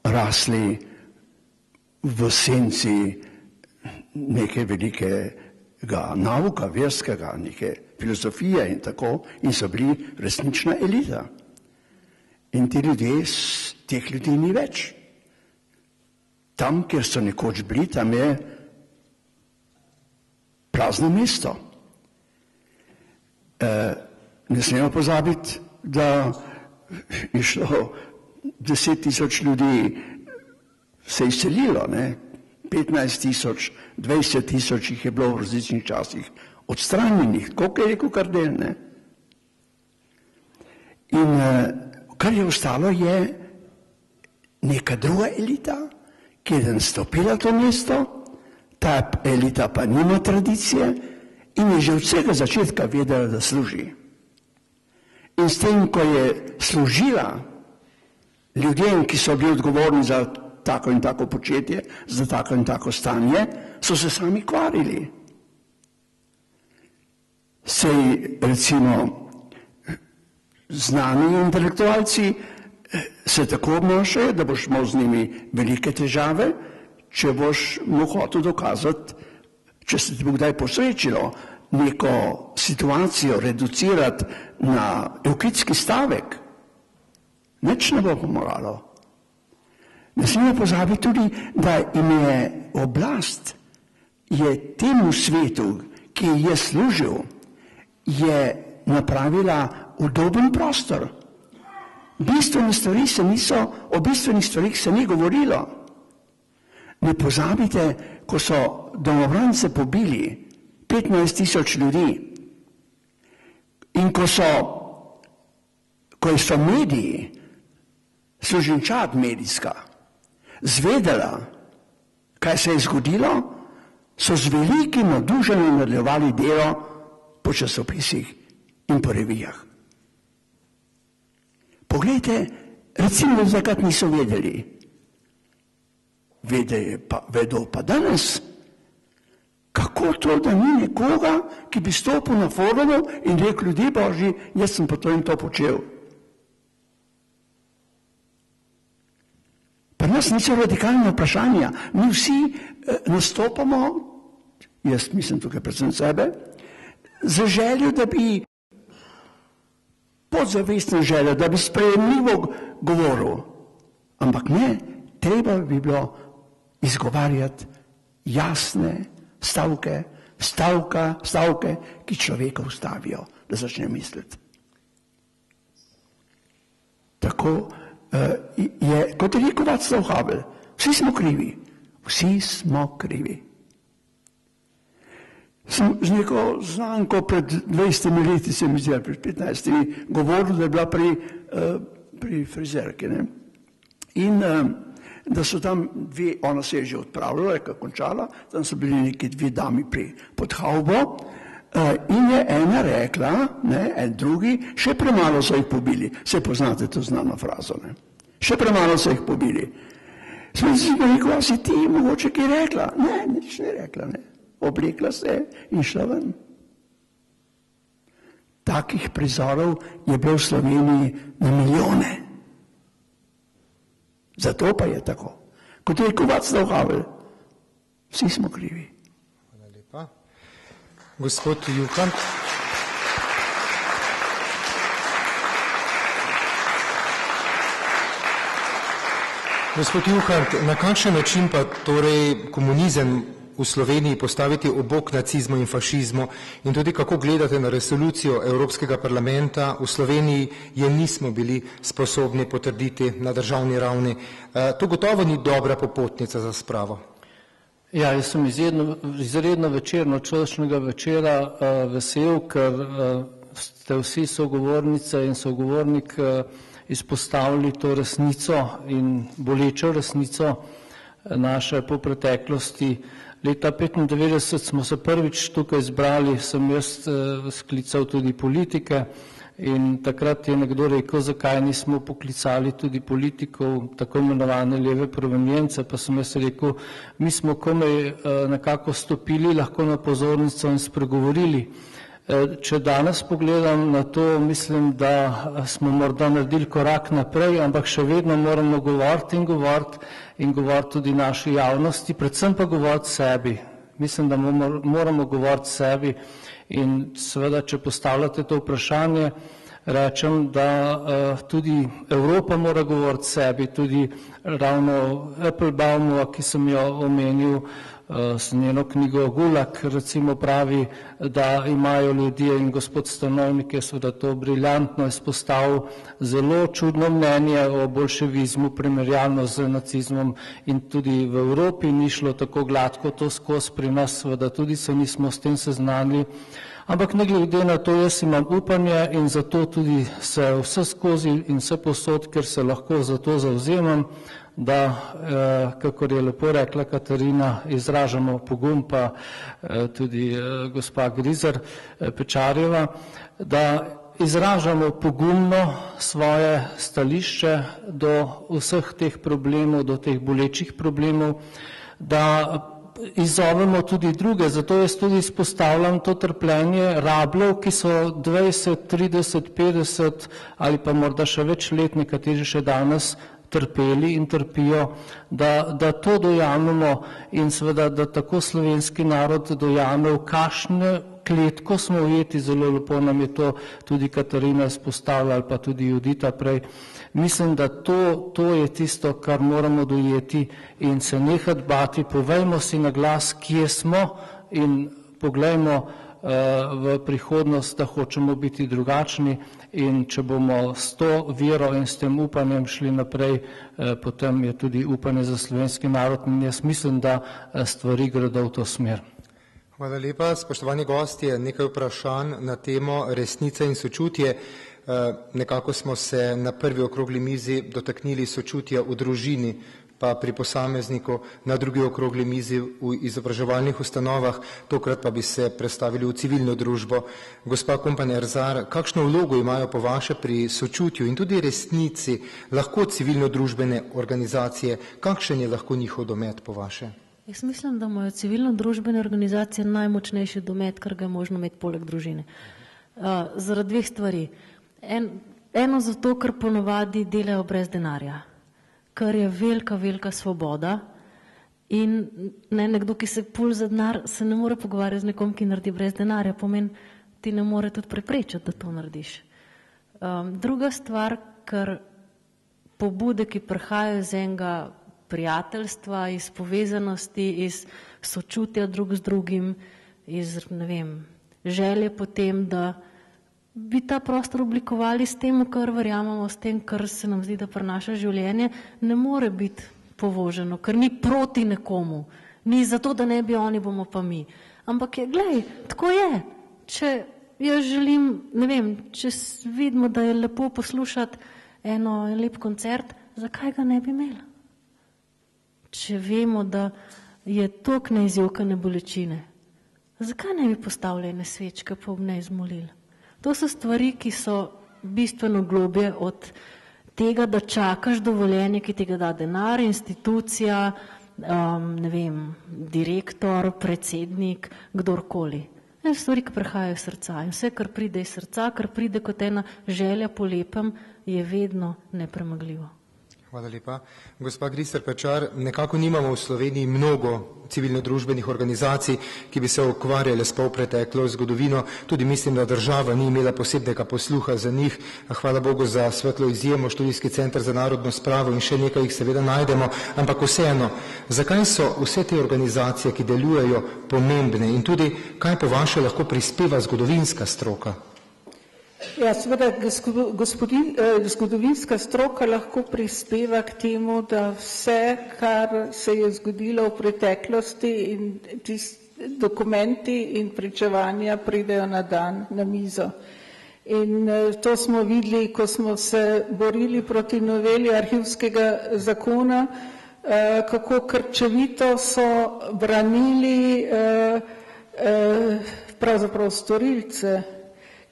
rasli v senci neke velikega nauka, verskega, neke filozofije in tako, in so bili resnična elita. In teh ljudi ni več. Tam, kjer so nekoč bili, tam je prazno mesto. Ne smemo pozabiti, da je šlo 10.000 ljudi, se je izselilo, 15.000, 20.000 jih je bilo v različnih časih odstranjenih, koliko je rekel Kardel, ne? In kar je ostalo, je neka druga elita, ki je nastopila to mesto, ta elita pa nima tradicije in je že od vsega začetka vedela, da služi. In s tem, ko je služila ljudem, ki so bili odgovorni za tako in tako početje, za tako in tako stanje, so se sami kvarili. Sej, recimo, znani intelektualci se tako obnašajo, da boš imel z njimi velike težave, če boš mu hotel dokazati, če se ti bo kdaj posrečilo neko situacijo reducirati na evklidski stavek. Nič ne bo pomagalo. Ne smemo pozabiti tudi, da jim je oblast, je temu svetu, ki je služil, je napravila udoben prostor. O bistvenih stvarih se ni govorilo. Ne pozabite, ko so domobrance pobili 15.000 ljudi in ko so mediji, služinčad medijska, zvedela, kaj se je zgodilo, so z velikim navdušenjem nadaljevali delo po časopisih in po revijah. Poglejte, recimo, da takrat niso vedeli. Vedo pa danes, kako to, da ni nekoga, ki bi stopil na forumu in rekel, ljudje božji, jaz sem pa to in to počel. Pa nas niso radikalne vprašanja. Mi vsi nastopamo, jaz mislim tukaj predvsem sebe, za željo, da bi podzavestno željo, da bi sprejemljivo govoril. Ampak ne, treba bi bilo izgovarjati jasne stavke, ki človeka ustavijo, da začne misliti. Tako je, kot je rekel Václav Havel, vsi smo krivi. Sem z neko znanko pred 20 leti, se mi zdi, pred 15, govoril, da je bila pri frizerki, ne? In da so tam ona se je že odpravljala, je končala, tam so bili neki dve dami pod havbo in je ena rekla, en drugi, še premalo so jih pobili. Se poznate to znano frazo, ne? Še premalo so jih pobili. Sem si rekel, a si ti mogoče kaj rekla? Ne, nič ne rekla, ne. Oblekla se in šla ven. Takih prizorov je bilo v Sloveniji na milijone. Zato pa je tako. Kot je rekel Václav Havel, vsi smo krivi. Hvala lepa. Gospod Juhan. Gospod Juhan, na kakšen način pa torej komunizem v Sloveniji postaviti ob bok nacizmu in fašizmu in tudi kako gledate na resolucijo Evropskega parlamenta, v Sloveniji je nismo bili sposobni potrditi na državni ravni. To gotovo ni dobra popotnica za spravo. Ja, jaz sem izredno večerno čudošnega večera vesel, ker ste vsi sogovornice in sogovornik izpostavili to resnico in bolečo resnico naše po preteklosti. Leta 1995 smo se prvič tukaj zbrali, sem jaz sklical tudi politike in takrat je nekdo rekel, zakaj nismo poklicali tudi politikov, tako imenovane leve provenience, pa sem jaz rekel, mi smo komaj nekako stopili lahko na pozornico in spregovorili. Če danes pogledam na to, mislim, da smo morda naredili korak naprej, ampak še vedno moramo govoriti in govoriti tudi naši javnosti, predvsem pa govoriti sebi. Mislim, da moramo govoriti sebi in seveda, če postavljate to vprašanje, rečem, da tudi Evropa mora govoriti sebi, tudi ravno Applebaumova, ki sem jo omenil, s njeno knjigo Gulag, recimo pravi, da imajo ljudje in gospod Stanovnik je seveda to briljantno izpostavil, zelo čudno mnenje o bolševizmu primerjalno z nacizmom in tudi v Evropi ni šlo tako gladko to skozi, pri nas seveda tudi se nismo s tem seznanili, ampak ne glede na to, jaz imam upanje in zato tudi se vse skozi in vse posod, ker se lahko za to zavzemam, da, kakor je lepo rekla Katarina, izražamo pogum, pa tudi gospa Grizer Pečarjeva, da izražamo pogumno svoje stališče do vseh teh problemov, do teh bolečih problemov, da izzovemo tudi druge, zato jaz tudi izpostavljam to trpljenje rabljev, ki so 20, 30, 50 ali pa morda še več let, nekateri še danes trpeli in trpijo, da to dojamemo in seveda, da tako slovenski narod dojame, v kakšno kletko smo ujeti, zelo lepo nam je to tudi Katarina izpostavila ali pa tudi Judita prej. Mislim, da to je tisto, kar moramo dojeti in se nehati bati, povejmo si na glas, kje smo in poglejmo v prihodnost, da hočemo biti drugačni in če bomo s to vero in s tem upanjem šli naprej, potem je tudi upanje za slovenski narod in jaz mislim, da stvari gredo v to smer. Hvala lepa, spoštovani gostje, nekaj vprašanj na temo resnice in sočutje. Nekako smo se na prvi okrogli mizi dotaknili sočutja v družini, pa pri posamezniku, na drugi okrogli mizi v izobraževalnih ustanovah, tokrat pa bi se predstavili v civilno družbo. Gospa Kumpan Erzar, kakšno vlogo imajo po vaše pri sočutju in tudi resnici lahko civilno-družbene organizacije, kakšen je lahko njihov domet po vaše? Jaz mislim, da imajo civilno-družbene organizacije najmočnejši domet, kar ga je možno imeti poleg družine. Zaradi dveh stvari. Eno zato, ker ponovadi delajo brez denarja, kar je velika, velika svoboda in nekdo, ki se pul za denar, se ne more pogovarjati z nekom, ki naredi brez denarja, pomeni, ti ne more tudi preprečiti, da to narediš. Druga stvar, ker pobude, ki prihajajo iz enega prijateljstva, iz povezanosti, iz sočutja drug z drugim, iz, ne vem, želje potem, da bi ta prostor oblikovali s tem, kar verjamemo, s tem, kar se nam zdi, da prinaša življenje, ne more biti povoženo, ker ni proti nekomu, ni zato, da ne bi oni, bomo pa mi. Ampak je, glej, tako je. Če jaz želim, ne vem, če vidimo, da je lepo poslušati en lep koncert, zakaj ga ne bi imeli? Če vemo, da je tok neizjokane bolečine, zakaj ne bi postavljene svečke pa ob ne izmolili? To so stvari, ki so bistveno globje od tega, da čakaš dovoljenje, ki ti ga da denar, institucija, ne vem, direktor, predsednik, kdorkoli. Stvari, ki prihajajo iz srca in vse, kar pride iz srca, kar pride kot ena želja po lepem, je vedno nepremagljivo. Hvala lepa. Gospa Griser Pečar, nekako nimamo v Sloveniji mnogo civilno-družbenih organizacij, ki bi se ukvarjale s polpreteklo zgodovino. Tudi mislim, da država ni imela posebnega posluha za njih. Hvala Bogu za svetlo izjemo, Študijski center za narodno spravo in še nekaj jih seveda najdemo. Ampak vseeno, zakaj so vse te organizacije, ki delujejo, pomembne in tudi kaj po vaše lahko prispeva zgodovinska stroka? Ja, seveda zgodovinska stroka lahko prispeva k temu, da vse, kar se je zgodilo v preteklosti in dokumenti in pričevanja pridejo na dan, na mizo. In to smo videli, ko smo se borili proti noveli arhivskega zakona, kako krčevito so branili pravzaprav storilce,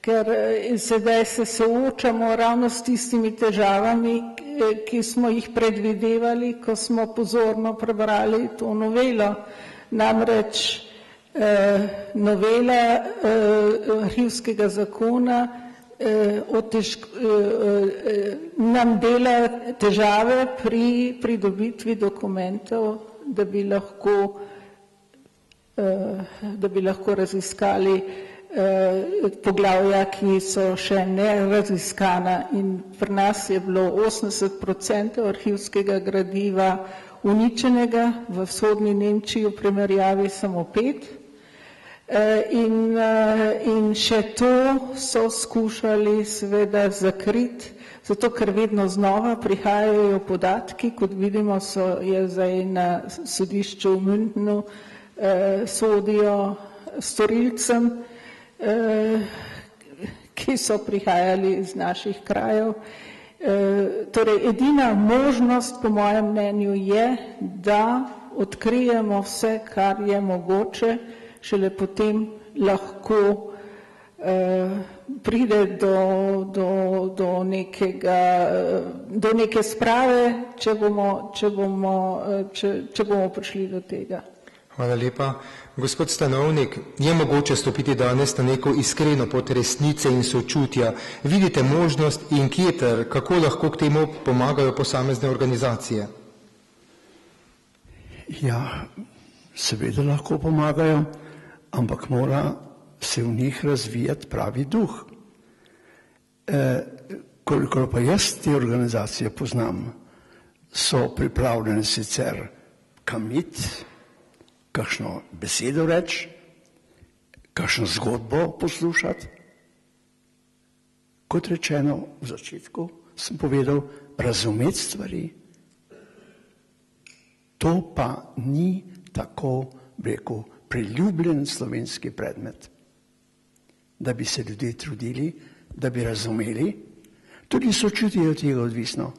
ker sedaj se soočamo ravno s tistimi težavami, ki smo jih predvidevali, ko smo pozorno prebrali to novelo. Namreč novela arhivskega zakona nam dela težave pri pridobitvi dokumentov, da bi lahko raziskali poglavja, ki so še neraziskana, in pri nas je bilo 80% arhivskega gradiva uničenega, v vzhodni Nemčiji v primerjavi samo 5%. In še to so skušali seveda zakriti, zato ker vedno znova prihajajo podatki, kot vidimo, je zdaj na sodišču v Münchenu, sodijo storilcem, ki so prihajali iz naših krajev. Torej, edina možnost, po mojem mnenju, je, da odkrijemo vse, kar je mogoče, šele potem lahko pride do neke sprave, če bomo prišli do tega. Hvala lepa. Gospod Stanovnik, je mogoče stopiti danes na neko iskreno pot resnice in sočutja? Vidite možnost in kje ter kako lahko k temu pomagajo posamezne organizacije? Ja, seveda lahko pomagajo, ampak mora se v njih razvijati pravi duh. Kolikor pa jaz te organizacije poznam, so pripravljene sicer kamit, kakšno besedo reči, kakšno zgodbo poslušati. Kot rečeno v začetku, sem povedal, razumeti stvari. To pa ni tako, rekel, priljubljen slovenski predmet, da bi se ljudje trudili, da bi razumeli. Tudi sočutje je od tega odvisno.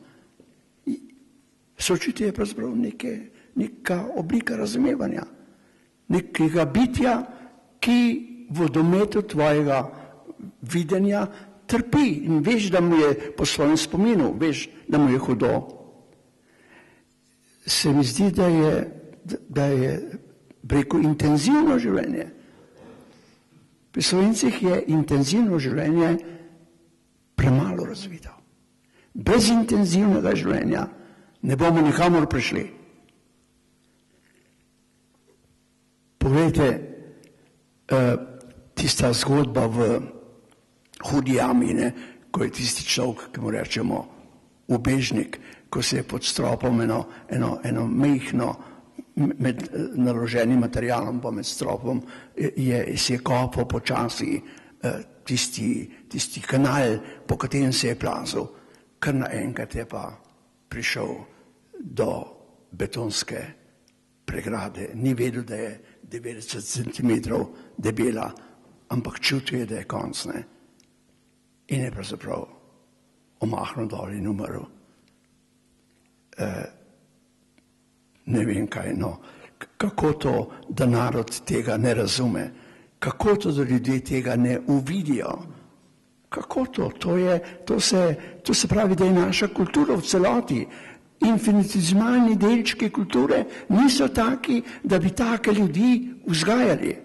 Sočutje je pravzaprav neka oblika razumevanja, nekega bitja, ki v dometu tvojega videnja trpi in veš, da mu je po svojem spominu, veš, da mu je hudo. Se mi zdi, da je rekel, intenzivno življenje. Pri Slovencih je intenzivno življenje premalo razvito. Bez intenzivnega življenja ne bomo nikamor prišli. Poglejte, tista zgodba v Hudi jami, ko je tisti človek, ki mu rečemo ubežnik, ko se je pod stropom eno mehno med naloženim materialom pa med stropom se je kopal počasi tisti kanal, po katerem se je plazil, kar naenkrat je pa prišel do betonske pregrade. Ni vedel, da je 90 centimetrov debela, ampak čutil je, da je konc, ne? In je pravzaprav omahnil dol in umrl. Ne vem kaj, no. Kako to, da narod tega ne razume? Kako to, da ljudje tega ne uvidijo? Kako to? To se pravi, da je naša kultura v celoti. Infinitesimalni delčki kulture niso taki, da bi take ljudi vzgajali.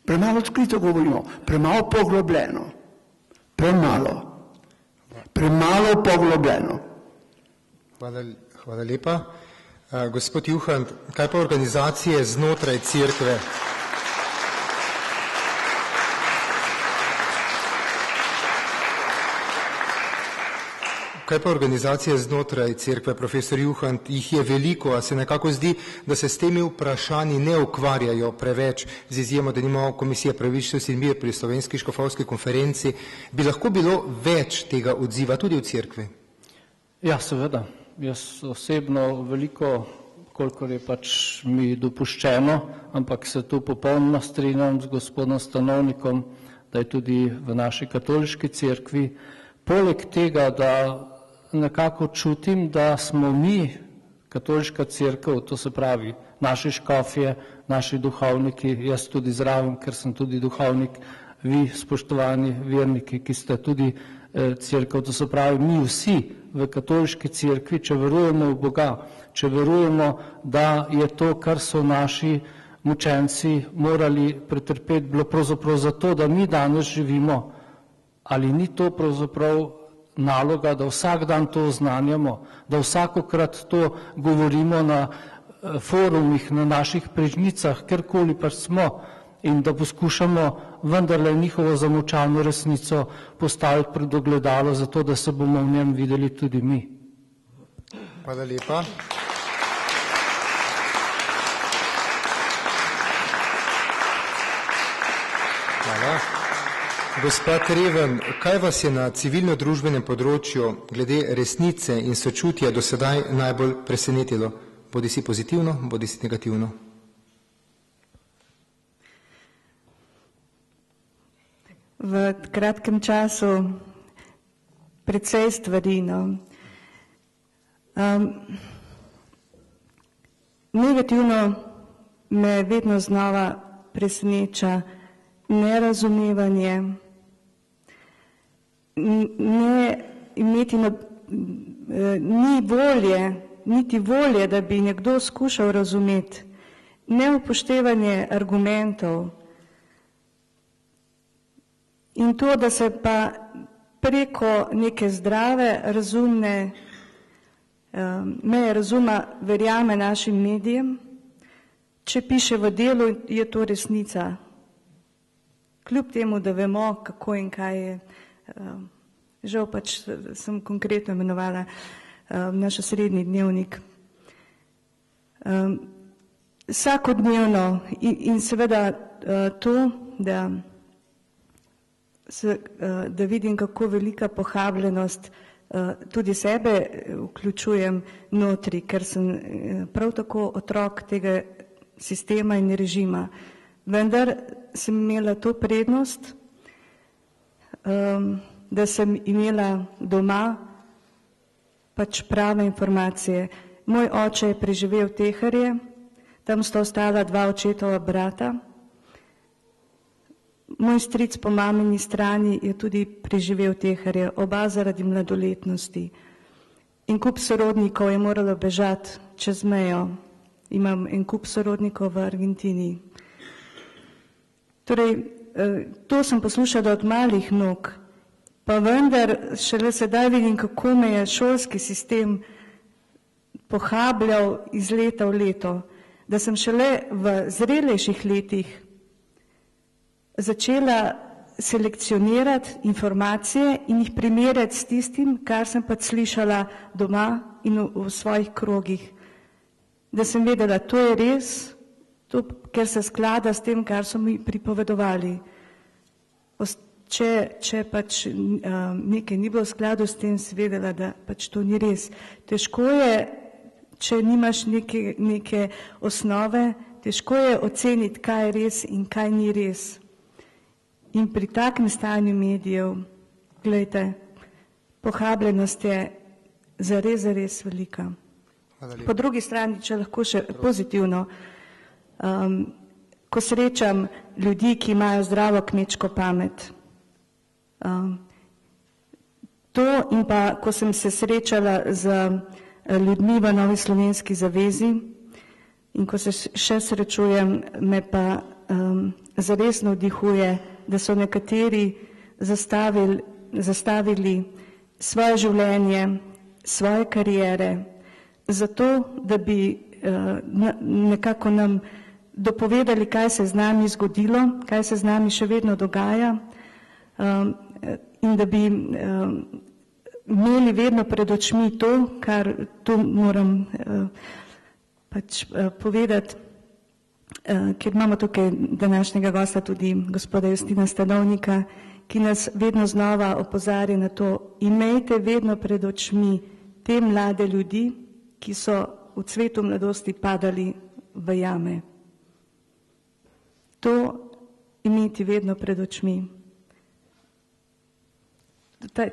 Premalo odkrito govorimo, premalo poglobljeno. Premalo poglobljeno. Hvala lepa. Gospod Juhant, kaj pa organizacije znotraj cerkve? Kaj pa organizacije znotraj cerkve, profesor Juhant, jih je veliko, a se nekako zdi, da se s temi vprašanji ne ukvarjajo preveč, z izjemo, da nimamo Komisije pravičnosti in mir pri Slovenski škofovski konferenci. Bi lahko bilo več tega odziva tudi v cerkvi? Ja, seveda. Jaz osebno veliko, kolikor je pač mi dopuščeno, ampak se tu popolnoma strinjam z gospodom Stanovnikom, da je tudi v naši katoliški cerkvi. Poleg tega, da nekako čutim, da smo mi, katoliška cerkev, to se pravi naši škofje, naši duhovniki, jaz tudi zraven, ker sem tudi duhovnik, vi, spoštovani verniki, ki ste tudi cerkev, to se pravi mi vsi v katoliški cerkvi, če verujemo v Boga, če verujemo, da je to, kar so naši mučenci morali pretrpeti, bilo pravzaprav zato, da mi danes živimo, ali ni to pravzaprav naloga, da vsak dan to oznanjamo, da vsakokrat to govorimo na forumih, na naših prežnicah, kjerkoli pa smo, in da poskušamo vendarle njihovo zamolčano resnico postaviti pred ogledalo, zato da se bomo v njem videli tudi mi. Hvala lepa. Hvala. Gospa Treven, kaj vas je na civilno-družbenem področju glede resnice in sočutja do sedaj najbolj presenetilo? Bodi si pozitivno, bodi si negativno. V kratkem času precej stvari. Negativno me vedno znova preseneča nerazumevanje, niti volje, da bi nekdo skušal razumeti, neupoštevanje argumentov in to, da se pa preko neke zdrave, razumne meje razuma verjame našim medijem, če piše v Delu, je to resnica. Kljub temu, da vemo, kako in kaj je, žal pač sem konkretno imenovala naš osrednji dnevnik. Vsakodnevno in seveda to, da vidim, kako velika pohabljenost tudi sebe vključujem notri, ker sem prav tako otrok tega sistema in režima. Vendar sem imela to prednost, da sem imela doma pač prave informacije. Moj oče je preživel Teharje, tam sta ostala 2 očetova brata. Moj stric po mamini strani je tudi preživel Teharje, oba zaradi mladoletnosti. In kup sorodnikov je moralo bežati čez mejo. Imam en kup sorodnikov v Argentini. Torej, to sem poslušala od malih nog, pa vendar šele sedaj vidim, kako me je šolski sistem pohabljal iz leta v leto, da sem šele v zrelejših letih začela selekcionirati informacije in jih primerjati s tistim, kar sem pa slišala doma in v svojih krogih. Da sem vedela, to je res, to, ker se sklada s tem, kar so mi pripovedovali. Če pač nekaj ni bilo v skladu s tem, si vedela, da pač to ni res. Težko je, če nimaš neke osnove, težko je oceniti, kaj je res in kaj ni res. In pri takem stanju medijev, gledajte, pohabljenost je zares velika. Po drugi strani, če lahko še pozitivno, ko srečam ljudi, ki imajo zdravo kmečko pamet, to in pa, ko sem se srečala z ljudmi v Novi slovenski zavezi in ko se še srečujem, me pa zares navdihuje, da so nekateri zastavili svoje življenje, svoje kariere, zato, da bi nekako nam dopovedali, kaj se je z nami zgodilo, kaj se z nami še vedno dogaja in da bi imeli vedno pred očmi to, kar tu moram pač povedati, ker imamo tukaj današnjega gosta tudi gospoda Justina Stanovnika, ki nas vedno znova opozarja na to, imejte vedno pred očmi te mlade ljudi, ki so v cvetu mladosti padali v jame. To imeti vedno pred očmi.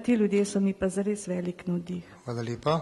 Ti ljudje so mi pa zares velik navdih. Hvala lepa.